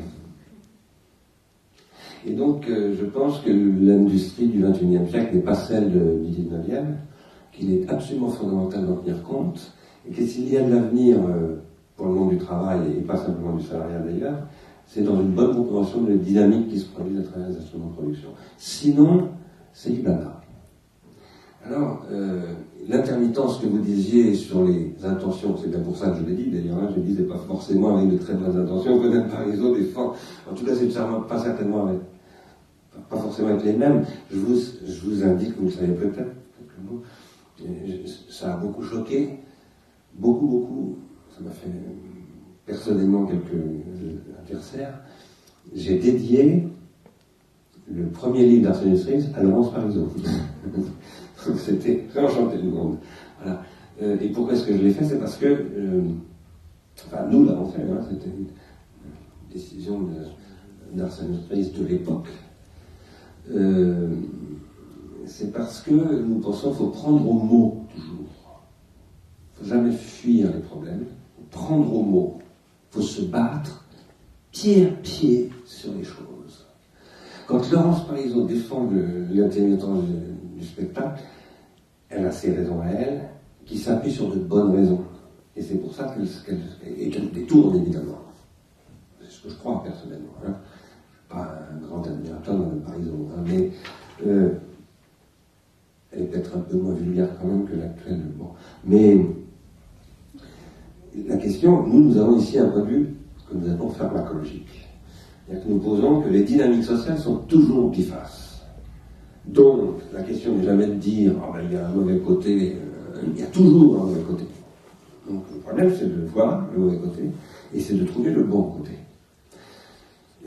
Et donc, je pense que l'industrie du XXIe siècle n'est pas celle du XIXe, qu'il est absolument fondamental d'en tenir compte, et que s'il y a de l'avenir pour le monde du travail, et pas simplement du salariat d'ailleurs, c'est dans une bonne compréhension de la dynamique qui se produit à travers les instruments de production. Sinon, c'est du blabla. Alors, l'intermittence que vous disiez sur les intentions, c'est bien pour ça que je l'ai dit, d'ailleurs, hein, je ne disais pas forcément avec de très bonnes intentions, peut-être par les autres, en tout cas, c'est pas certainement avec, pas forcément avec les mêmes. Je vous indique, vous le savez peut-être, quelques mots. Ça a beaucoup choqué, beaucoup, ça m'a fait personnellement quelques adversaires. J'ai dédié le premier livre d'Arsène Lupin à Laurence Parisot. C'était très enchanté du monde. Voilà. Et pourquoi est-ce que je l'ai fait? C'est parce que, enfin, nous l'avons fait, hein, c'était une décision d'Arsène Lupin de l'époque. C'est parce que nous pensons qu'il faut prendre au mot toujours. Il ne faut jamais fuir les problèmes. Il faut prendre au mot. Il faut se battre pied à pied sur les choses. Quand Laurence Parisot défend l'intelligence du spectacle, elle a ses raisons à elle, qui s'appuient sur de bonnes raisons. Et c'est pour ça qu'elle détourne, évidemment. C'est ce que je crois, personnellement. Hein. Je ne suis pas un grand admirateur de Mme Parisot, hein, mais... elle est peut-être un peu moins vulgaire quand même que l'actuelle. Bon. Mais la question, nous avons ici un point de vue que nous appelons pharmacologique. C'est-à-dire que nous posons que les dynamiques sociales sont toujours bifaces. Donc, la question n'est jamais de dire il y a un mauvais côté il y a toujours un mauvais côté. Donc le problème, c'est de voir le mauvais côté, et c'est de trouver le bon côté.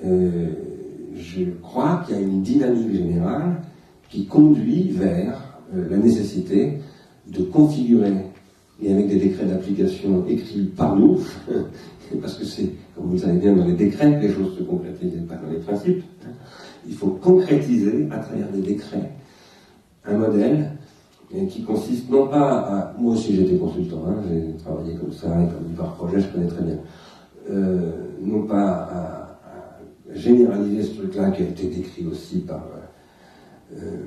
Je crois qu'il y a une dynamique générale qui conduit vers la nécessité de configurer, et avec des décrets d'application écrits par nous, parce que c'est, comme vous le savez bien, dans les décrets que les choses se concrétisent et pas dans les principes, il faut concrétiser à travers des décrets un modèle qui consiste non pas à... Moi aussi j'étais consultant, hein, j'ai travaillé comme ça, et comme par projet, je connais très bien. Non pas à généraliser ce truc-là qui a été décrit aussi par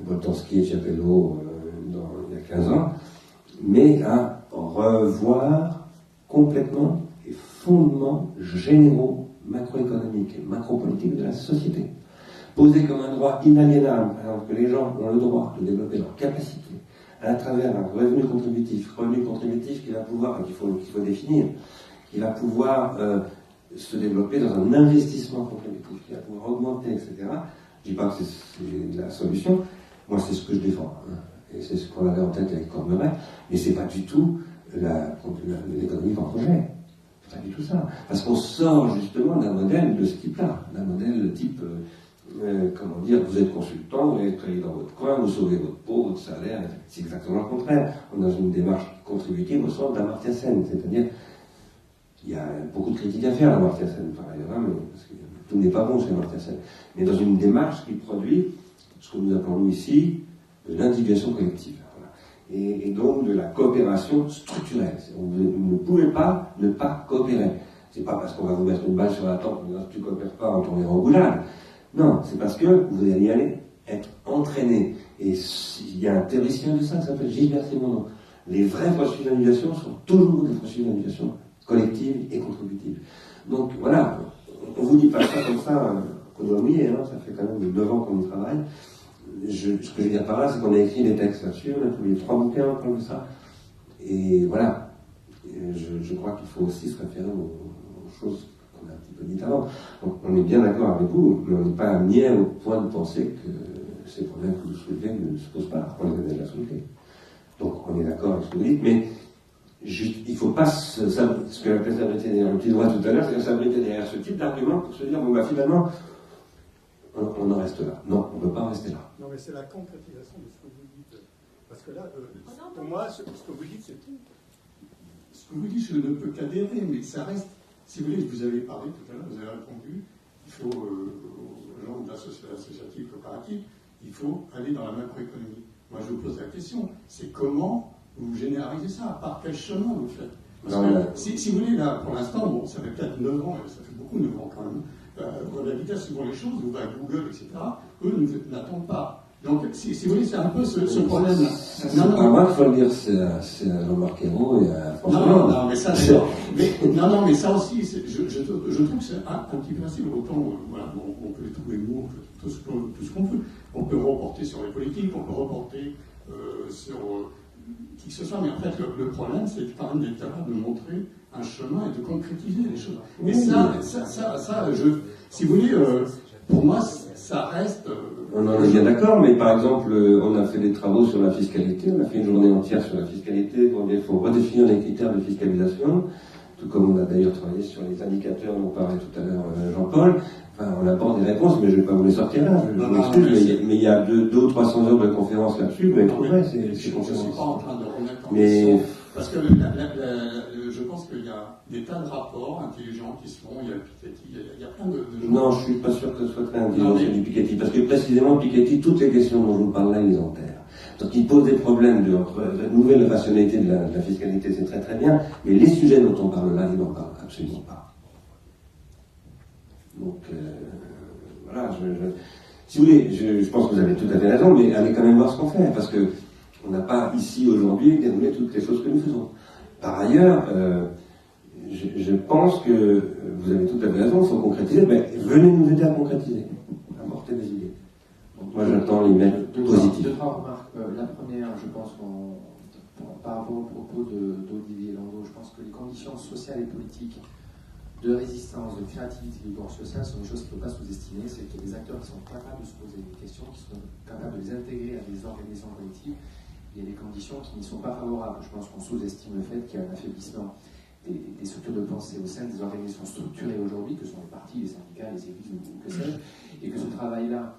Boltanski et Chiapello il y a 15 ans, mais à revoir complètement les fondements généraux macroéconomiques et macropolitiques de la société. Poser comme un droit inaliénable, par exemple, que les gens ont le droit de développer leur capacité à travers un revenu contributif qu'il va pouvoir, qu'il faut définir, qui va pouvoir se développer dans un investissement contributif, qui va pouvoir augmenter, etc. Je ne dis pas que c'est la solution, moi c'est ce que je défends, hein. Et c'est ce qu'on avait en tête avec Cormeret, mais c'est pas du tout l'économie par projet. C'est pas du tout ça. Parce qu'on sort justement d'un modèle de ce type-là, d'un modèle type, comment dire, vous êtes consultant, vous êtes travaillé dans votre coin, vous sauvez votre peau, votre salaire, c'est exactement le contraire. On est dans une démarche contributive au sens d'Amartya Sen, c'est-à-dire, il y a beaucoup de critiques à faire à Amartya Sen, par ailleurs, hein, mais parce que tout n'est pas bon chez Amartya Sen, mais dans une démarche qui produit ce que nous appelons ici de l'individuation collective. Voilà. Et donc de la coopération structurelle. Vous ne pouvez pas ne pas coopérer. C'est pas parce qu'on va vous mettre une balle sur la tempe, si tu ne coopères pas, on tournera au boulard. Non, c'est parce que vous allez y aller être entraîné. Et il y a un théoricien de ça qui s'appelle Gilbert Simonon. Les vrais processus d'individuation sont toujours des processus d'individuation collective et contributive. Donc voilà, on ne vous dit pas ça comme ça, qu'on doit mouiller, hein, ça fait quand même 9 ans qu'on y travaille. Ce que je veux dire par là, c'est qu'on a écrit des textes là-dessus, on a publié 3 bouquins comme ça, et voilà. Je crois qu'il faut aussi se référer aux choses qu'on a un petit peu dites avant. Donc on est bien d'accord avec vous, mais on n'est pas amené au point de penser que ces problèmes que vous soulevez ne se posent pas, on les a déjà soulevés. Donc on est d'accord avec ce que vous dites, mais juste, il ne faut pas ce que l'appelait s'abriter derrière le petit droit tout à l'heure, c'est s'abriter derrière ce type d'argument pour se dire, bon bah finalement, on en reste là. Non, on ne peut pas rester là. Non, mais c'est la concrétisation de ce que vous dites. Parce que là, pour moi, ce que vous dites, c'est tout. Ce que vous dites, je ne peux qu'adhérer, mais ça reste. Si vous voulez, vous avez parlé tout à l'heure, vous avez répondu, il faut, aux gens de l'associatif coopérative, il faut aller dans la macroéconomie. Moi, je vous pose la question, c'est comment vous généralisez ça, par quel chemin vous faites? Parce que, si vous voulez, là, pour l'instant, bon, ça fait peut-être 9 ans, ça fait beaucoup 9 ans quand même, vous avez vitesse suivant les choses, vous allez à Google, etc., eux n'attendent pas. Donc, si vous voulez, c'est un peu ce problème-là. C'est pas moi qu'il faut le dire, c'est à Jean-Marc Ayrault et à François Hollande. Non, mais ça, d'accord. Mais ça aussi, je trouve que c'est un petit principe. Autant, voilà, on peut les trouver mots, tout ce qu'on veut. On peut reporter sur les politiques, on peut reporter sur qui que ce soit, mais en fait, le problème, c'est quand même d'être capable de montrer un chemin et de concrétiser les choses. Mais si vous voulez, pour moi, ça reste... On en est bien d'accord, mais par exemple, on a fait des travaux sur la fiscalité, on a fait une journée entière sur la fiscalité, pour dire qu'il faut redéfinir les critères de fiscalisation, tout comme on a d'ailleurs travaillé sur les indicateurs dont parlait tout à l'heure Jean-Paul. Enfin, on apporte des réponses, mais je ne vais pas vous les sortir là, je m'excuse, mais il y a 200 ou 300 heures de conférences là-dessus, mais je ne suis pas en train de remettre en question, parce que je pense qu'il y a des tas de rapports intelligents qui se font, il y a le Piketty, il y a plein de gens. Non, je ne suis pas sûr que ce soit très intelligent du Piketty, parce que précisément Piketty, toutes les questions dont je vous parle là, il les enterre. Donc il pose des problèmes de nouvelle rationalité de la fiscalité, c'est très très bien, mais les sujets dont on parle là, il n'en parle absolument pas. Donc, voilà, si vous voulez, je pense que vous avez tout à fait raison, mais allez quand même voir ce qu'on fait, parce que on n'a pas ici aujourd'hui déroulé toutes les choses que nous faisons. Par ailleurs, je pense que vous avez tout à fait raison, il faut concrétiser, mais venez nous aider à concrétiser, à apporter des idées. Donc, moi j'attends les mails positifs. Deux, trois remarques. La première, je pense par rapport au propos d'Olivier Landau, je pense que les conditions sociales et politiques de résistance, de créativité du corps social sont des choses qu'il ne faut pas sous-estimer. C'est qu'il y a des acteurs qui sont capables de se poser des questions, qui sont capables de les intégrer à des organisations collectives il y a des conditions qui n'y sont pas favorables. Je pense qu'on sous-estime le fait qu'il y a un affaiblissement des structures de pensée au sein des organisations structurées aujourd'hui, que sont les partis, les syndicats, les églises ou que sais-je, et que ce travail-là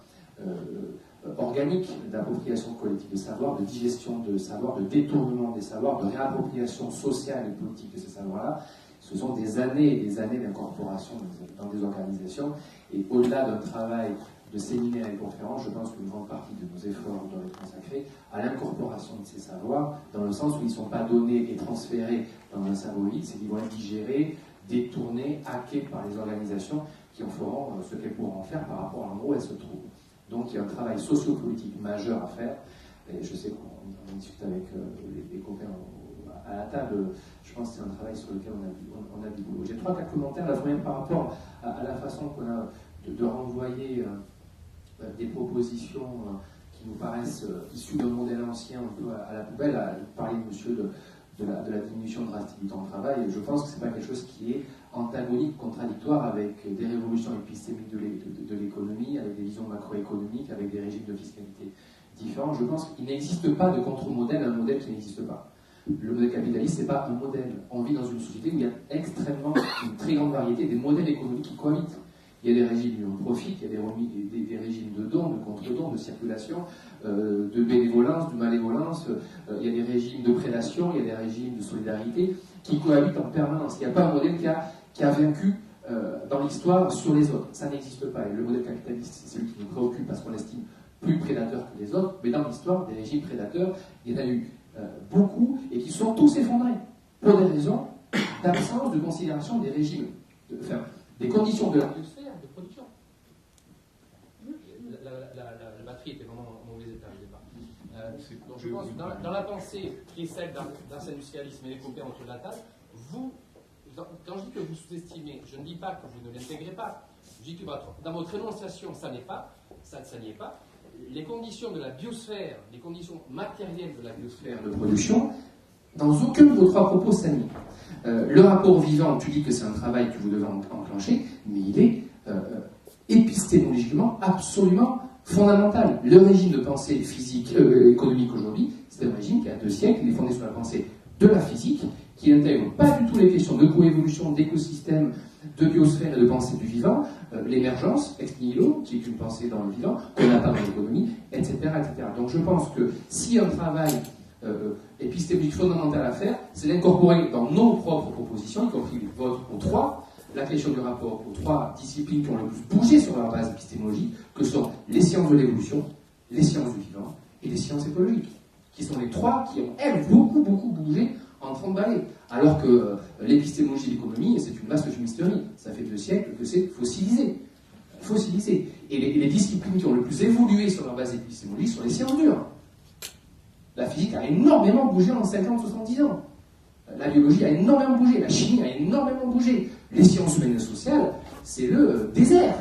organique d'appropriation collective de savoir, de digestion de savoir, de détournement des savoirs, de réappropriation sociale et politique de ces savoirs-là, ce sont des années et des années d'incorporation dans des organisations. Et au-delà d'un travail de séminaires et conférences, je pense qu'une grande partie de nos efforts doivent être consacrés à l'incorporation de ces savoirs, dans le sens où ils ne sont pas donnés et transférés dans un cerveau vide, c'est qu'ils vont être digérés, détournés, hackés par les organisations qui en feront ce qu'elles pourront en faire par rapport à l'endroit où elles se trouvent. Donc il y a un travail sociopolitique majeur à faire, et je sais qu'on discute avec les copains à la table, je pense que c'est un travail sur lequel on a du boulot. J'ai 3-4 commentaires, la première par rapport à la façon qu'on a de renvoyer des propositions qui nous paraissent issues d'un modèle ancien un peu à la poubelle. Il parlait monsieur de la diminution drastique du temps de travail, et je pense que ce n'est pas quelque chose qui est antagonique, contradictoire avec des révolutions épistémiques de l'économie, avec des visions macroéconomiques, avec des régimes de fiscalité différents. Je pense qu'il n'existe pas de contre-modèle à un modèle qui n'existe pas. Le modèle capitaliste, ce n'est pas un modèle. On vit dans une société où il y a une très grande variété des modèles économiques qui cohabitent. Il y a des régimes de non-profit, il y a des régimes de dons, de contre-dons, de circulation, de bénévolence, de malévolence, il y a des régimes de prédation, il y a des régimes de solidarité qui cohabitent en permanence. Il n'y a pas un modèle qui a vaincu dans l'histoire sur les autres. Ça n'existe pas. Et le modèle capitaliste, c'est celui qui nous préoccupe parce qu'on l'estime plus prédateur que les autres. Mais dans l'histoire, des régimes prédateurs, il y en a eu beaucoup et qui sont tous effondrés pour des raisons d'absence de considération des régimes, des conditions de la sphère de production. La batterie était vraiment en mauvais état au départ. Donc je pense dans la pensée qui est celle d'un industrialisme et les copains autour de la table, quand je dis que vous sous-estimez, je ne dis pas que vous ne l'intégrez pas. Je dis que dans votre énonciation, ça n'y est pas. Les conditions de la biosphère, les conditions matérielles de la biosphère de production, dans aucun de vos 3 propos, ça nie. Le rapport vivant, tu dis que c'est un travail que vous devez enclencher, mais il est épistémologiquement absolument fondamental. Le régime de pensée physique, économique aujourd'hui, c'est un régime qui a 2 siècles, il est fondé sur la pensée de la physique, qui n'intègre pas du tout les questions de coévolution, d'écosystème, de biosphère et de pensée du vivant, l'émergence, ex nihilo, qui est une pensée dans le vivant, qu'on n'a pas dans l'économie, etc., etc. Donc je pense que si un travail épistémique fondamental à faire, c'est d'incorporer dans nos propres propositions, y compris votre aux 3, la question du rapport aux 3 disciplines qui ont le plus bougé sur leur base épistémologique, que sont les sciences de l'évolution, les sciences du vivant et les sciences écologiques, qui sont les 3 qui ont, elles, beaucoup bougé en 30 balais. Alors que l'épistémologie de l'économie, c'est une vaste fumisterie. Ça fait 2 siècles que c'est fossilisé. Et les disciplines qui ont le plus évolué sur leur base épistémologique sont les sciences dures. La physique a énormément bougé en 50-70 ans. La biologie a énormément bougé. La chimie a énormément bougé. Les sciences humaines et sociales, c'est le désert.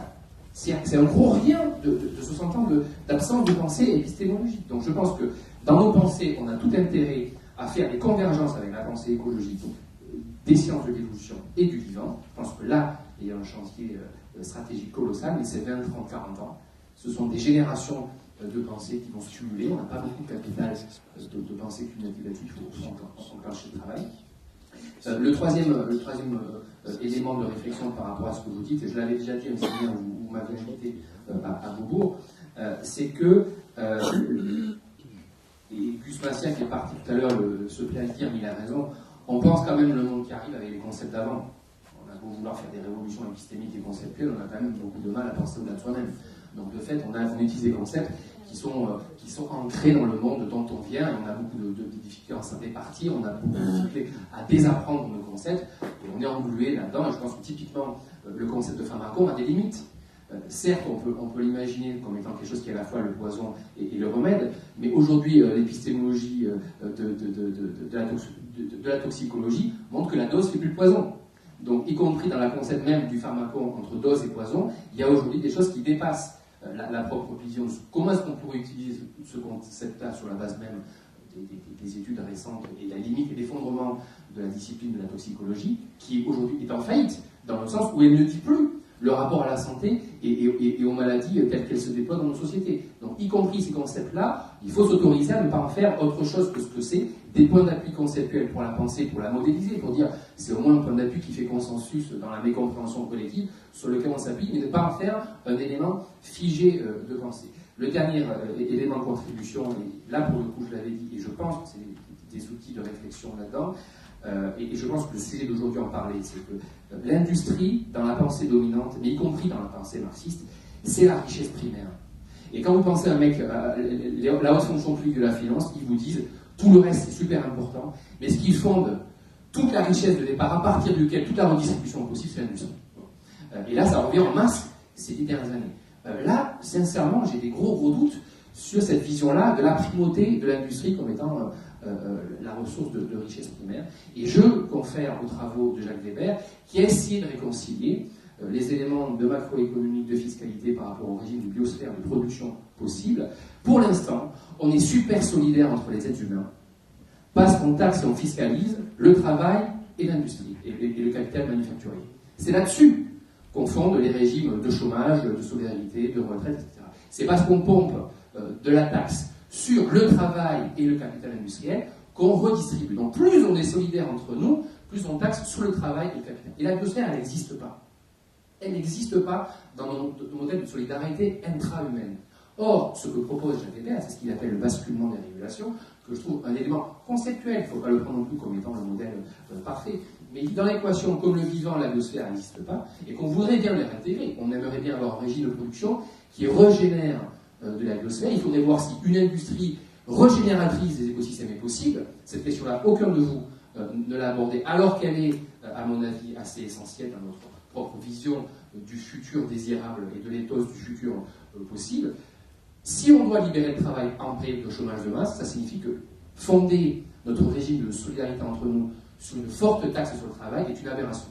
C'est un gros rien de 60 ans d'absence de pensée épistémologique. Donc je pense que dans nos pensées, on a tout intérêt à faire des convergences avec la pensée écologique des sciences de l'évolution et du vivant. Je pense que là, il y a un chantier stratégique colossal, mais c'est 20, 30, 40 ans. Ce sont des générations de pensée qui vont se cumuler. On n'a pas beaucoup de capital de pensée cumulative là-dessus, il faut enclencher le travail. Le troisième élément de réflexion par rapport à ce que vous dites, et je l'avais déjà dit, mais vous m'avez invité à Beaubourg, c'est que, et Gus Massia qui est parti tout à l'heure se plaît à le dire, mais il a raison, on pense quand même le monde qui arrive avec les concepts d'avant. On a beau vouloir faire des révolutions épistémiques et conceptuelles, on a quand même beaucoup de mal à penser au-delà de soi-même. Donc de fait, on utilise des concepts qui sont ancrés dans le monde dont on vient, et on a beaucoup de difficultés à s'en départir, on a beaucoup de difficultés à désapprendre nos concepts, et on est englué là-dedans, et je pense que typiquement, le concept de pharmacon a des limites. Certes, on peut l'imaginer comme étant quelque chose qui est à la fois le poison et le remède, mais aujourd'hui, l'épistémologie de la toxicologie montre que la dose fait plus le poison. Donc, y compris dans la concept même du pharmacon entre dose et poison, il y a aujourd'hui des choses qui dépassent la propre vision. Comment est-ce qu'on pourrait utiliser ce concept-là sur la base même des études récentes et la limite et l'effondrement de la discipline de la toxicologie, qui aujourd'hui est en faillite, dans le sens où elle ne dit plus le rapport à la santé et aux maladies telles qu'elles se déploient dans nos sociétés. Donc, y compris ces concepts-là, il faut s'autoriser à ne pas en faire autre chose que ce que c'est, des points d'appui conceptuels pour la pensée, pour la modéliser, pour dire c'est au moins un point d'appui qui fait consensus dans la mécompréhension collective sur lequel on s'appuie, mais ne pas en faire un élément figé de pensée. Le dernier élément de contribution, et là pour le coup je l'avais dit, et je pense que c'est des outils de réflexion là-dedans, et je pense que le sujet d'aujourd'hui en parlait, c'est que l'industrie, dans la pensée dominante, mais y compris dans la pensée marxiste, c'est la richesse primaire. Et quand vous pensez à un mec, la haute fonction publique de la finance, ils vous disent tout le reste c'est super important, mais ce qui fonde toute la richesse de départ, à partir duquel toute la redistribution possible, c'est l'industrie. Et là, ça revient en masse ces 10 dernières années. Là, sincèrement, j'ai des gros doutes sur cette vision-là de la primauté de l'industrie comme étant la ressource de richesse primaire. Et je confère aux travaux de Jacques Weber qui a essayé de réconcilier les éléments de macroéconomique, de fiscalité par rapport au régime de biosphère de production possible. Pour l'instant, on est super solidaire entre les êtres humains parce qu'on taxe et on fiscalise le travail et l'industrie et le capital manufacturier. C'est là-dessus qu'on fonde les régimes de chômage, de solidarité, de retraite, etc. C'est parce qu'on pompe de la taxe sur le travail et le capital industriel qu'on redistribue. Donc plus on est solidaire entre nous, plus on taxe sur le travail et le capital. Et la biosphère, elle n'existe pas. Elle n'existe pas dans nos modèles de solidarité intra-humaine. Or, ce que propose Jacques Weber, c'est ce qu'il appelle le basculement des régulations, que je trouve un élément conceptuel, il ne faut pas le prendre non plus comme étant le modèle parfait. Mais dans l'équation, comme le vivant, la biosphère n'existe pas, et qu'on voudrait bien les réintégrer, on aimerait bien avoir un régime de production qui régénère de la biosphère. Il faudrait voir si une industrie régénératrice des écosystèmes est possible. Cette question-là, aucun de vous ne l'a abordée, alors qu'elle est, à mon avis, assez essentielle dans notre propre vision du futur désirable et de l'éthos du futur possible. Si on doit libérer le travail en période de chômage de masse, ça signifie que fonder notre régime de solidarité entre nous sur une forte taxe sur le travail est une aberration.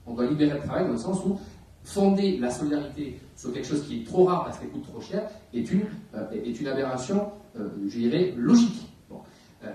On doit libérer le travail dans le sens où fonder la solidarité sur quelque chose qui est trop rare parce qu'elle coûte trop cher est une aberration, je dirais, logique. Bon.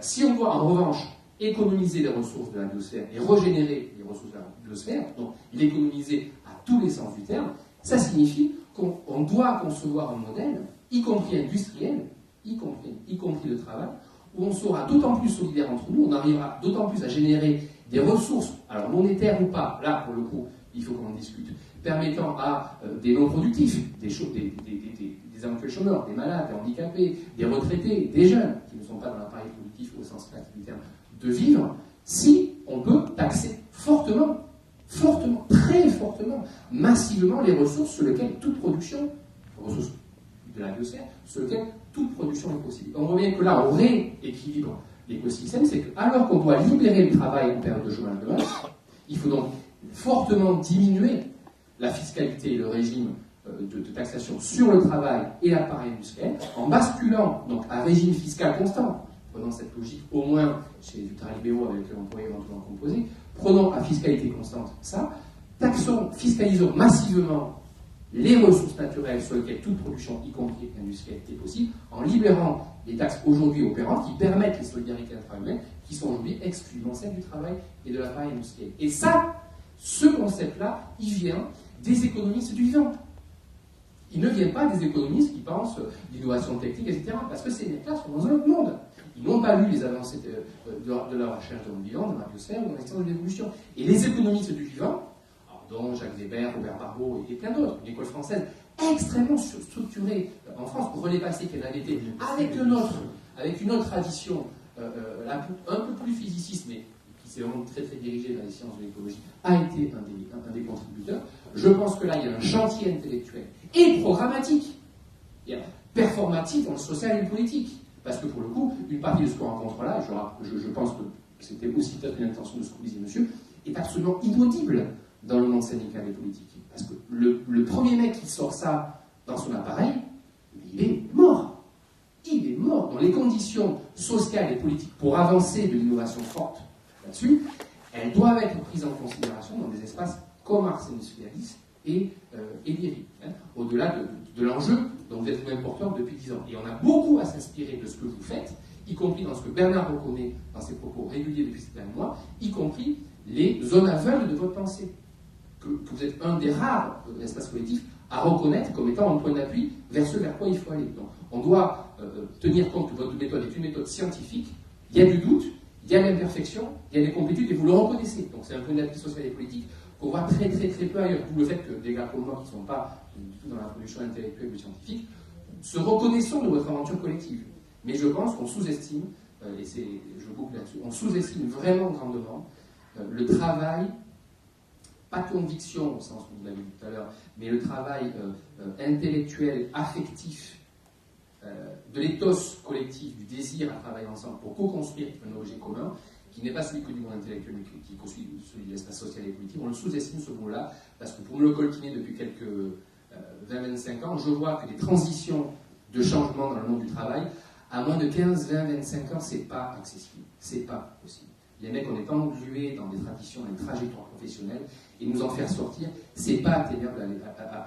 Si on doit en revanche économiser les ressources de la biosphère et régénérer les ressources de la biosphère, donc l'économiser à tous les sens du terme, ça signifie qu'on doit concevoir un modèle, y compris industriel, y compris le travail, où on sera d'autant plus solidaire entre nous, on arrivera d'autant plus à générer des ressources, alors monétaires ou pas, là pour le coup, il faut qu'on en discute, permettant à des non-productifs, des éventuels chômeurs, des malades, des handicapés, des retraités, des jeunes, qui ne sont pas dans l'appareil productif au sens classique du terme, de vivre, si on peut taxer fortement, très fortement, massivement les ressources sur lesquelles toute production, ressources de la biosphère, sur lesquelles toute production est possible. On revient que là, on rééquilibre l'écosystème, c'est que alors qu'on doit libérer le travail en période de chômage de masse, il faut donc fortement diminuer la fiscalité et le régime de taxation sur le travail et l'appareil industriel, en basculant donc un régime fiscal constant, prenant cette logique au moins chez les ultralibéraux avec lequel on pourrait éventuellement composer, prenons à fiscalité constante ça, fiscalisons massivement les ressources naturelles sur lesquelles toute production, y compris industrielle, est possible, en libérant les taxes aujourd'hui opérantes qui permettent les solidarités intra-humaines qui sont aujourd'hui exclusivement celles du travail et de l'appareil industriel. Et ça, ce concept-là, il vient des économistes du vivant. Il ne vient pas des économistes qui pensent l'innovation technique, etc. Parce que ces mecs-là sont dans un autre monde. Ils n'ont pas lu les avancées de la recherche dans le vivant, dans la biosphère ou dans l'existence de l'évolution. Et les économistes du vivant, dont Jacques Weber, Robert Barbeau et plein d'autres, une école française extrêmement structurée en France, relais passé qu'elle avait été, avec une autre tradition un peu plus physiciste, mais qui s'est vraiment très très dirigée vers les sciences de l'écologie, a été un des contributeurs. Je pense que là, il y a un chantier intellectuel et programmatique, il y a performatique dans le social et le politique. Parce que pour le coup, une partie de ce qu'on rencontre là, je pense que c'était aussi peut-être une intention de ce que disait monsieur, est absolument inaudible dans le monde syndical et politique. Parce que le premier mec qui sort ça dans son appareil, il est mort. Il est mort. Dans les conditions sociales et politiques pour avancer de l'innovation forte là-dessus, elles doivent être prises en considération dans des espaces comme Ars Industrialis et l'IRI, au-delà de l'enjeu dont vous êtes même porteur depuis 10 ans. Et on a beaucoup à s'inspirer de ce que vous faites, y compris dans ce que Bernard reconnaît dans ses propos réguliers depuis ces derniers mois, y compris les zones aveugles de votre pensée. que vous êtes un des rares espaces collectifs à reconnaître comme étant un point d'appui vers ce vers quoi il faut aller. Donc, on doit tenir compte que votre méthode est une méthode scientifique, il y a du doute, il y a l'imperfection, il y a des complétudes, et vous le reconnaissez. Donc c'est un point d'appui social et politique qu'on voit très très très peu ailleurs. D'où le fait que des gars comme moi qui ne sont pas du tout dans la production intellectuelle ou scientifique se reconnaissons de votre aventure collective. Mais je pense qu'on sous-estime, et je boucle là-dessus, on sous-estime vraiment grandement le travail, pas conviction au sens où vous l'avez dit tout à l'heure, mais le travail intellectuel, affectif, de l'éthos collectif, du désir à travailler ensemble pour co-construire un objet commun, qui n'est pas celui que du monde intellectuel, mais qui est celui de l'espace social et politique. On le sous-estime ce mot-là, parce que pour me le coltiner depuis quelques 20-25 ans, je vois que les transitions de changement dans le monde du travail, à moins de 15, 20, 25 ans, c'est pas accessible, c'est pas possible. Les mecs, on est englués dans des traditions, dans des trajectoires professionnelles, et nous en faire sortir, c'est pas atteignable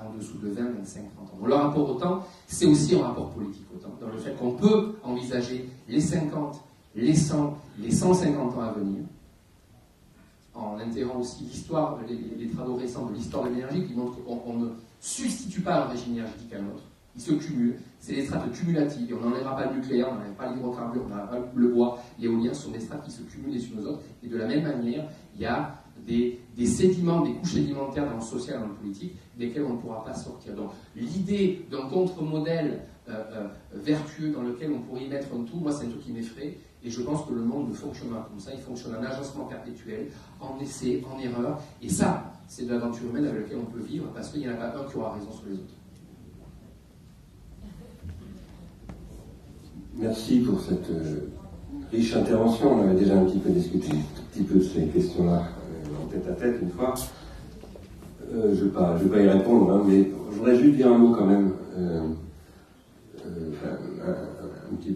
en dessous de 20, 25, 30 ans. Donc, le rapport au temps, c'est aussi un rapport politique au temps, dans le fait qu'on peut envisager les 50, les 100, les 150 ans à venir, en intégrant aussi l'histoire, les travaux récents de l'histoire de l'énergie qui montrent qu'on ne substitue pas un régime énergétique à l'autre. Ils se cumulent, c'est des strates cumulatives, et on n'enlèvera pas le nucléaire, on n'enlèvera pas l'hydrocarbure, on n'enlèvera pas le bois, l'éolien, ce sont des strates qui se cumulent les unes aux autres, et de la même manière, il y a des sédiments, des couches sédimentaires dans le social et dans le politique, desquelles on ne pourra pas sortir. Donc l'idée d'un contre-modèle vertueux dans lequel on pourrait y mettre un tout, moi c'est un truc qui m'effraie, et je pense que le monde ne fonctionne pas comme ça, il fonctionne en agencement perpétuel, en essai, en erreur, et ça, c'est de l'aventure humaine avec laquelle on peut vivre, parce qu'il n'y en a pas un qui aura raison sur les autres. Merci pour cette riche intervention. On avait déjà un petit peu discuté de ces questions-là en tête-à-tête une fois. Je ne vais pas y répondre, hein, mais je voudrais juste dire un mot quand même,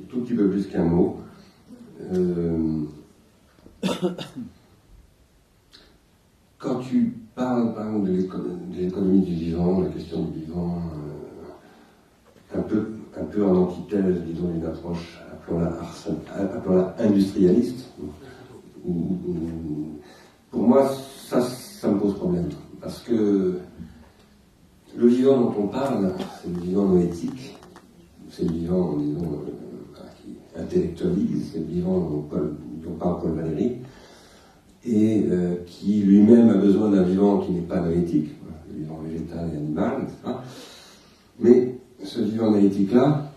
tout petit peu plus qu'un mot. Quand tu parles par exemple de l'économie du vivant, la question du vivant, un peu en antithèse, disons, d'une approche, appelons-la industrialiste, pour moi, ça me pose problème. Parce que le vivant dont on parle, c'est le vivant noétique, c'est le vivant, disons, qui intellectualise, c'est le vivant dont parle Paul Valéry, et qui lui-même a besoin d'un vivant qui n'est pas noétique, le vivant végétal et animal, etc. Mais ce vivant analytique-là,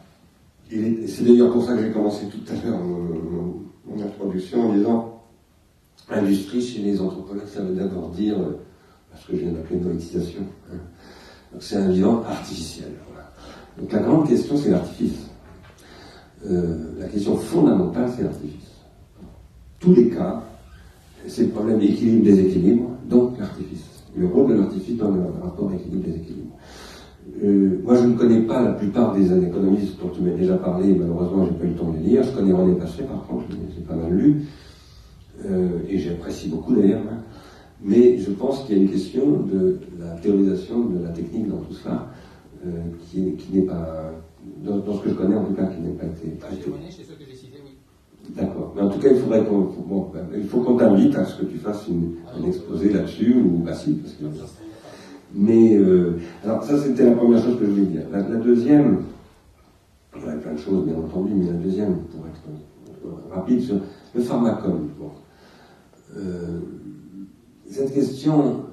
c'est d'ailleurs pour ça que j'ai commencé tout à l'heure mon introduction en disant industrie chez les anthropologues, ça veut d'abord dire ce que je viens d'appeler noétisation. Donc c'est un vivant artificiel. Voilà. Donc la grande question, c'est l'artifice. La question fondamentale, c'est l'artifice. Tous les cas, c'est le problème d'équilibre-déséquilibre, donc l'artifice. Le rôle de l'artifice dans le rapport équilibre-déséquilibre. Moi, je ne connais pas la plupart des économistes dont tu m'as déjà parlé, malheureusement, je n'ai pas eu le temps de les lire. Je connais René Passet, par contre, j'ai pas mal lu, et j'apprécie beaucoup d'ailleurs. Hein. Mais je pense qu'il y a une question de la théorisation de la technique dans tout cela, qui n'est pas, dans ce que je connais en tout cas, qui n'est pas été. Chez ceux que j'ai cités, oui. D'accord. Mais en tout cas, il faut qu'on t'invite à ce que tu fasses un exposé là-dessus, ou si, parce que. Mais, alors ça c'était la première chose que je voulais dire. La deuxième, il y aurait plein de choses bien entendu, mais la deuxième, pour être rapide, sur le pharmacone. Bon. Cette question,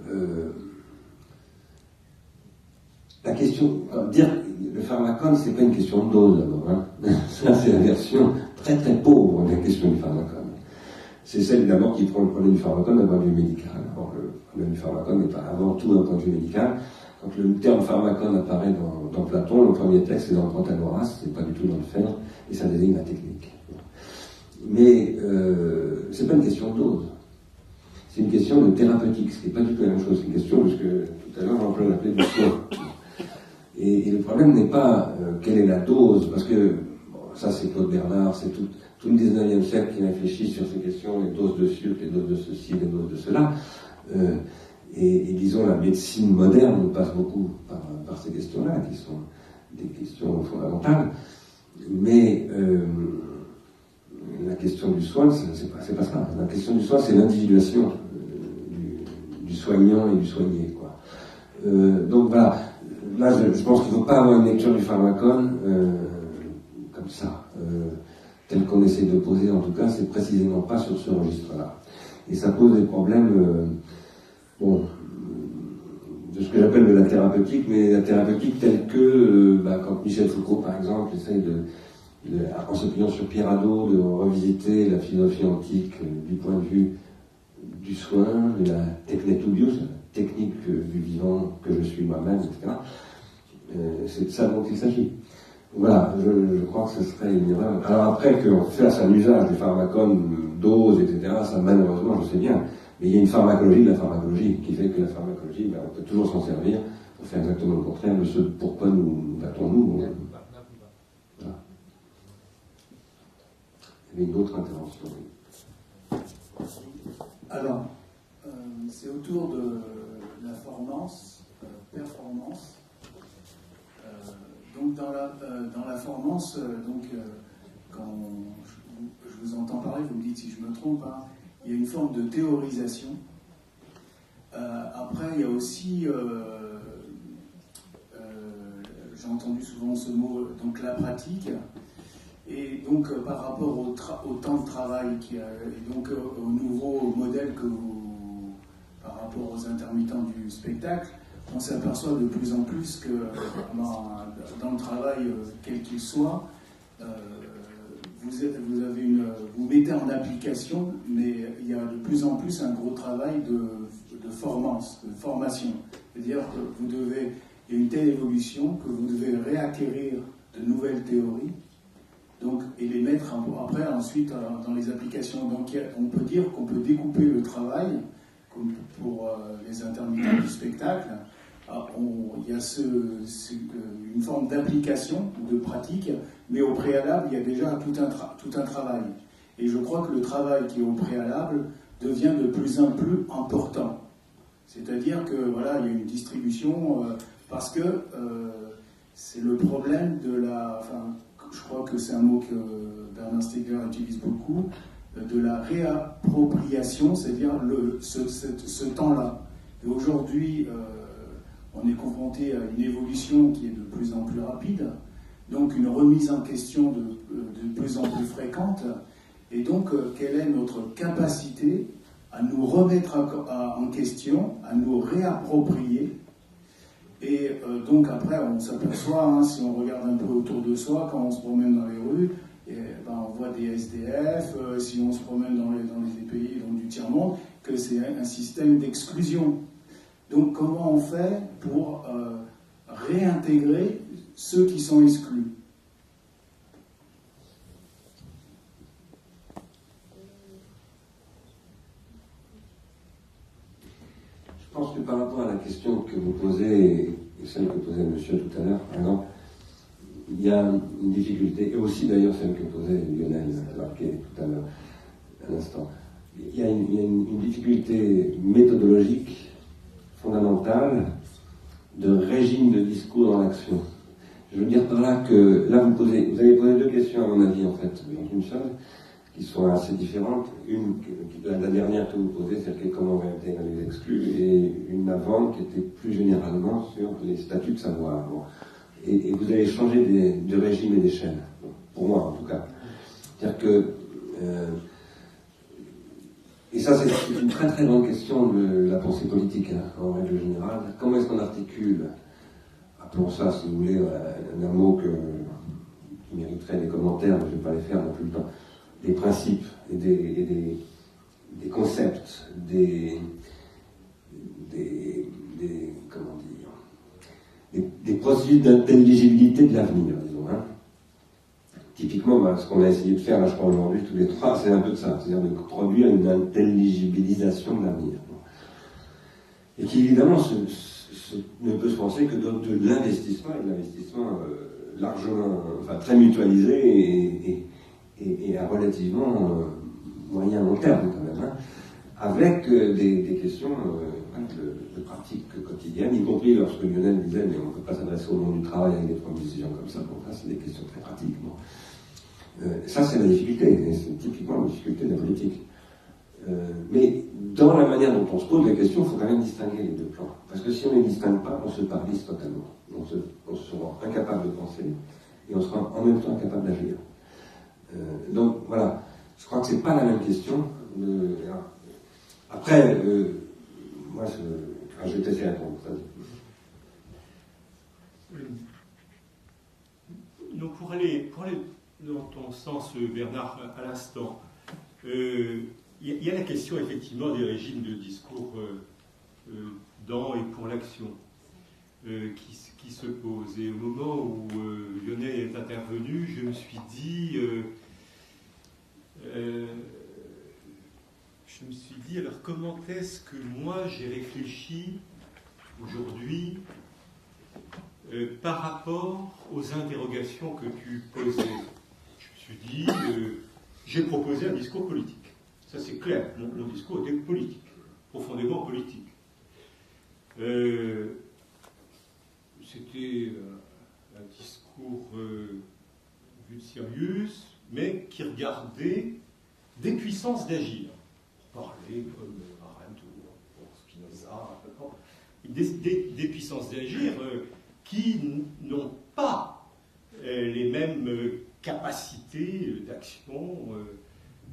la question, dire le pharmacone, c'est pas une question de dose d'abord. Hein. Ça c'est la version très très pauvre de la question du pharmacone. C'est celle d'abord qui prend le problème du pharmacone d'un point de vue médical. Or, le problème du pharmacone n'est pas avant tout un point de vue médical. Quand le terme pharmacone apparaît dans Platon, le premier texte c'est dans le Protagoras, c'est pas du tout dans le Phèdre, et ça désigne la technique. Mais c'est pas une question de dose. C'est une question de thérapeutique, ce qui n'est pas du tout la même chose. C'est une question, parce que tout à l'heure, on l'appelait du soin. Et le problème n'est pas quelle est la dose, parce que bon, ça c'est Claude Bernard, c'est tout le 19e siècle qui réfléchit sur ces questions, les doses de sucre, les doses de ceci, les doses de cela. Et disons, la médecine moderne passe beaucoup par ces questions-là, qui sont des questions fondamentales. Mais la question du soin, c'est pas ça. La question du soin, c'est l'individuation du soin. soignant et du soigné, quoi. Donc voilà, là je pense qu'il ne faut pas avoir une lecture du pharmacone comme ça, tel qu'on essaie de poser en tout cas, c'est précisément pas sur ce registre-là. Et ça pose des problèmes, de ce que j'appelle de la thérapeutique, mais la thérapeutique telle que, quand Michel Foucault par exemple essaye en s'appuyant sur Pierre Hadot, de revisiter la philosophie antique du point de vue du soin, de la technétoubios, la technique du vivant que je suis moi-même, etc. C'est de ça dont il s'agit. Voilà, je crois que ce serait une erreur. Alors après, qu'on fasse un usage du pharmacone, dose, etc., ça malheureusement, je sais bien, mais il y a une pharmacologie de la pharmacologie, qui fait que la pharmacologie, on peut toujours s'en servir pour faire exactement le contraire de ce pourquoi nous battons-nous. Voilà. Il y avait une autre intervention. Alors, c'est autour de la performance. Donc dans la formance, quand je vous entends parler, vous me dites si je me trompe, hein, il y a une forme de théorisation. Après, il y a aussi, j'ai entendu souvent ce mot, donc la pratique. Et donc par rapport au temps de travail, et donc au nouveau modèle par rapport aux intermittents du spectacle, on s'aperçoit de plus en plus que dans le travail, quel qu'il soit, vous mettez en application, mais il y a de plus en plus un gros travail de formation. C'est-à-dire que il y a une telle évolution que vous devez réacquérir de nouvelles théories, donc, et les mettre après ensuite dans les applications. Donc on peut dire qu'on peut découper le travail, comme pour les intermittents du spectacle. Il y a une forme d'application ou de pratique, mais au préalable, il y a déjà tout un travail. Et je crois que le travail qui est au préalable devient de plus en plus important. C'est-à-dire que voilà, il y a une distribution, parce que c'est le problème de la... je crois que c'est un mot que Bernard Stiegler utilise beaucoup, de la réappropriation, c'est-à-dire ce temps-là. Et aujourd'hui, on est confronté à une évolution qui est de plus en plus rapide, donc une remise en question de plus en plus fréquente, et donc quelle est notre capacité à nous remettre en question, à nous réapproprier. Et donc après, on s'aperçoit, si on regarde un peu autour de soi, quand on se promène dans les rues, on voit des SDF, si on se promène dans les pays du tiers-monde, que c'est un système d'exclusion. Donc comment on fait pour réintégrer ceux qui sont exclus ? Je pense que par rapport à la question que vous posez, et celle que posait monsieur tout à l'heure, par exemple, il y a une difficulté, et aussi d'ailleurs celle que posait Lionel Marquet tout à l'heure, à l'instant. Il y a une difficulté méthodologique fondamentale de régime de discours dans l'action. Je veux dire par là que, là vous avez posé deux questions à mon avis en fait, une seule, qui sont assez différentes. La dernière que vous posez, celle qui est comment réintégrer les exclus, et une avant qui était plus généralement sur les statuts de savoir. Bon. Et vous avez changé de régime et d'échelle, pour moi en tout cas. C'est-à-dire que, et ça c'est une très très grande question de la pensée politique, en règle générale. Comment est-ce qu'on articule, appelons ça si vous voulez, un mot qui mériterait des commentaires, mais je ne vais pas les faire non plus le temps, des principes et des concepts, comment dire, des processus d'intelligibilité de l'avenir, disons. Typiquement, ce qu'on a essayé de faire, là, je crois, aujourd'hui, tous les trois, c'est un peu de ça, c'est-à-dire de produire une intelligibilisation de l'avenir. Et qui, évidemment, ne peut se penser que de l'investissement, et de l'investissement largement, très mutualisé et à relativement moyen long terme quand même, avec des questions de pratique quotidienne, y compris lorsque Lionel disait mais on ne peut pas s'adresser au monde du travail avec des problèmes de décision comme ça, bon, là c'est des questions très pratiques. Bon. Ça c'est la difficulté, et c'est typiquement la difficulté de la politique. Mais dans la manière dont on se pose la question, il faut quand même distinguer les deux plans. Parce que si on ne les distingue pas, on se paralyse totalement. On sera incapable de penser et on sera en même temps incapable d'agir. Donc voilà, je crois que c'est pas la même question. Après, moi, je vais tester à répondre. Donc pour aller dans ton sens, Bernard, à l'instant, il y a la question effectivement des régimes de discours dans et pour l'action qui se pose. Et au moment où Lionel est intervenu, je me suis dit, alors comment est-ce que moi j'ai réfléchi aujourd'hui par rapport aux interrogations que tu posais. Je me suis dit, j'ai proposé un discours politique. Ça c'est clair, mon discours était politique, profondément politique. C'était un discours vu de Sirius, mais qui regardait des puissances d'agir. Pour parler comme Arendt ou Spinoza, des puissances d'agir qui n'ont pas les mêmes capacités d'action,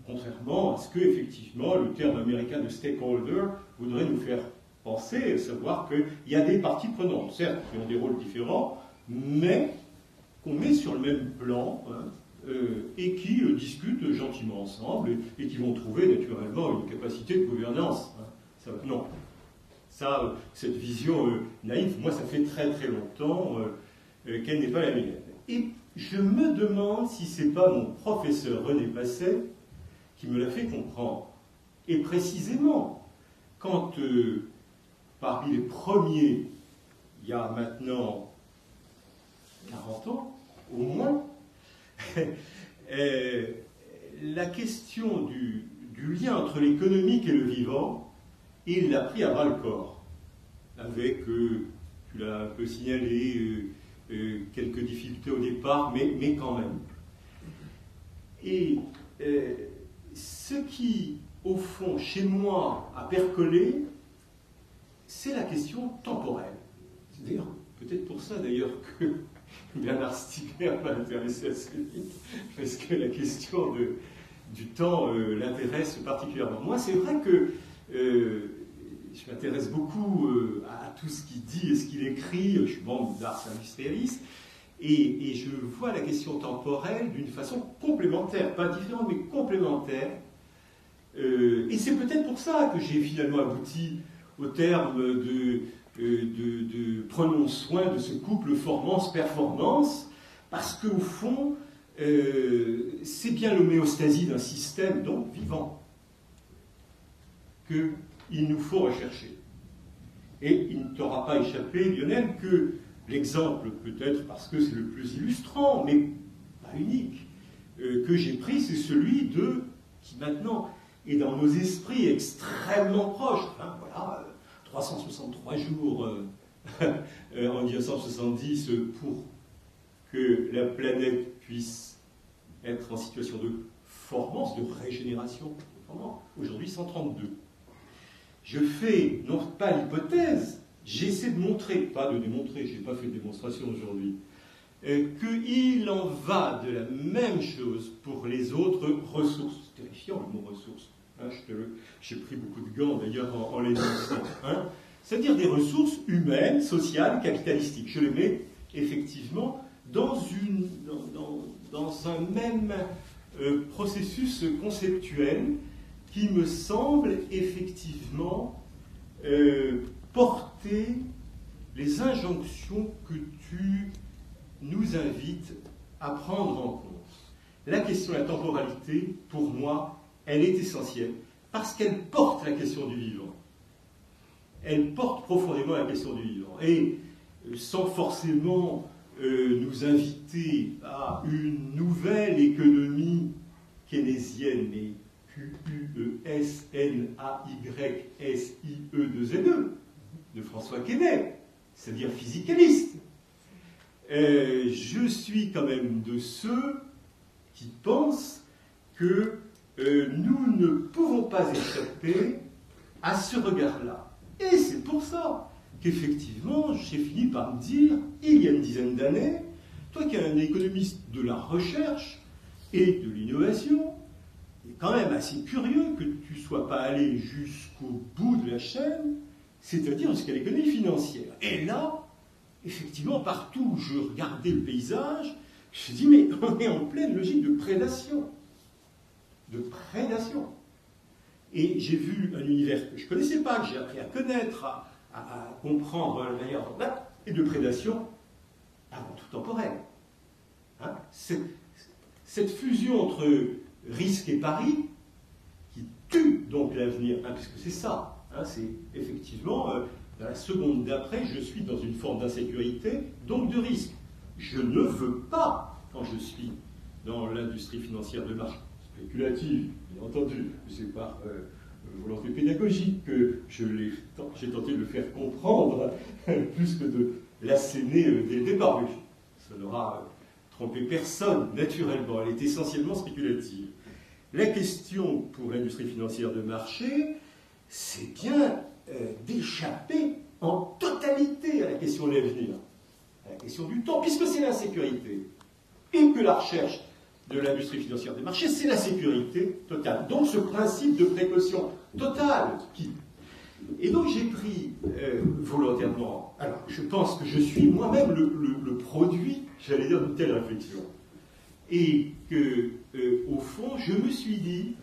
contrairement à ce que, effectivement, le terme américain de stakeholder voudrait nous faire penser, savoir qu'il y a des parties prenantes, certes, qui ont des rôles différents, mais qu'on met sur le même plan, et qui discutent gentiment ensemble, et qui vont trouver naturellement une capacité de gouvernance. Non. Ça, cette vision naïve, moi, ça fait très très longtemps qu'elle n'est pas la mienne. Et je me demande si c'est pas mon professeur René Passet qui me l'a fait comprendre. Et précisément, quand parmi les premiers, il y a maintenant 40 ans, au moins, la question du lien entre l'économique et le vivant, il l'a pris à bras-le-corps, avec, tu l'as un peu signalé, quelques difficultés au départ, mais quand même. Et ce qui, au fond, chez moi, a percolé, c'est la question temporelle. C'est-à-dire, peut-être pour ça d'ailleurs que Bernard Stiegler m'a intéressé assez vite, parce que la question du temps l'intéresse particulièrement. Moi, c'est vrai que je m'intéresse beaucoup à tout ce qu'il dit et ce qu'il écrit. Je suis membre d'Ars Industrialis, et je vois la question temporelle d'une façon complémentaire, pas différente, mais complémentaire. Et c'est peut-être pour ça que j'ai finalement abouti au terme de prenons soin de ce couple formance-performance, parce qu'au fond, c'est bien l'homéostasie d'un système, donc vivant, qu'il nous faut rechercher. Et il ne t'aura pas échappé, Lionel, que l'exemple, peut-être parce que c'est le plus illustrant, mais pas unique, que j'ai pris, c'est celui qui maintenant est dans nos esprits extrêmement proche. Hein, voilà, 363 jours en 1970 pour que la planète puisse être en situation de formance, de régénération. Aujourd'hui, 132. Je fais, non pas l'hypothèse, j'essaie de montrer, pas de démontrer, je n'ai pas fait de démonstration aujourd'hui, qu'il en va de la même chose pour les autres ressources. C'est terrifiant le mot ressources. Hein, j'ai pris beaucoup de gants d'ailleurs en les disant. Hein, c'est-à-dire des ressources humaines, sociales, capitalistiques. Je les mets effectivement dans un même processus conceptuel qui me semble effectivement porter les injonctions que tu nous invites à prendre en compte. La question de la temporalité, pour moi, elle est essentielle, parce qu'elle porte la question du vivant. Elle porte profondément la question du vivant. Et sans forcément nous inviter à une nouvelle économie keynésienne, mais Q-U-E-S-N-A-Y-S-I-E-2-N-E, de François Quesnay, c'est-à-dire physicaliste. Je suis quand même de ceux qui pensent que nous ne pouvons pas échapper à ce regard-là. Et c'est pour ça qu'effectivement, j'ai fini par me dire, il y a une dizaine d'années, toi qui es un économiste de la recherche et de l'innovation, il est quand même assez curieux que tu ne sois pas allé jusqu'au bout de la chaîne, c'est-à-dire jusqu'à l'économie financière. Et là, effectivement, partout où je regardais le paysage, je me suis dit, mais on est en pleine logique de prédation. De prédation. Et j'ai vu un univers que je ne connaissais pas, que j'ai appris à connaître, à comprendre d'ailleurs, et de prédation avant tout temporelle. Hein, cette fusion entre risque et pari, qui tue donc l'avenir, hein, puisque c'est ça, hein, c'est effectivement, dans la seconde d'après, je suis dans une forme d'insécurité, donc de risque. Je ne veux pas, quand je suis dans l'industrie financière de marché, spéculative, bien entendu, c'est par volonté pédagogique que j'ai tenté de le faire comprendre, plus que de l'asséner dès le départ. Mais ça n'aura trompé personne, naturellement, elle est essentiellement spéculative. La question pour l'industrie financière de marché, c'est bien d'échapper en totalité à la question de l'avenir, à la question du temps, puisque c'est l'insécurité, et que la recherche de l'industrie financière des marchés, c'est la sécurité totale. Donc ce principe de précaution totale. Et donc j'ai pris volontairement, alors je pense que je suis moi-même le produit, j'allais dire, d'une telle réflexion. Et que, au fond, je me suis dit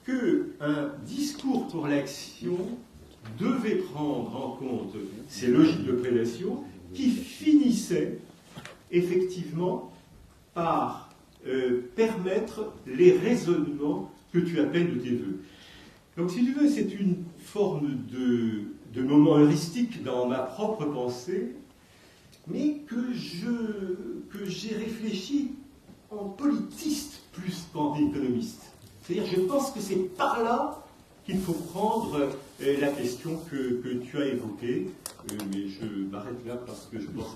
qu'un discours pour l'action devait prendre en compte ces logiques de prédation qui finissaient effectivement par permettre les raisonnements que tu appelles de tes voeux. Donc, si tu veux, c'est une forme de moment heuristique dans ma propre pensée, mais que j'ai réfléchi en politiste plus qu'en économiste. C'est-à-dire, je pense que c'est par là qu'il faut prendre la question que tu as évoquée, mais je m'arrête là parce que je pense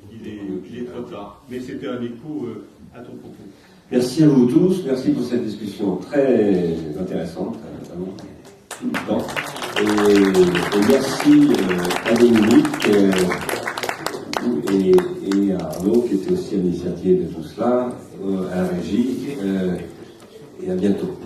qu'il est trop tard. Mais c'était un écho à ton propos. Merci à vous tous, merci pour cette discussion très intéressante, vraiment, tout le temps. Et merci à Dominique et à Arnaud, qui était aussi à l'initiative de tout cela, à la régie, et à bientôt.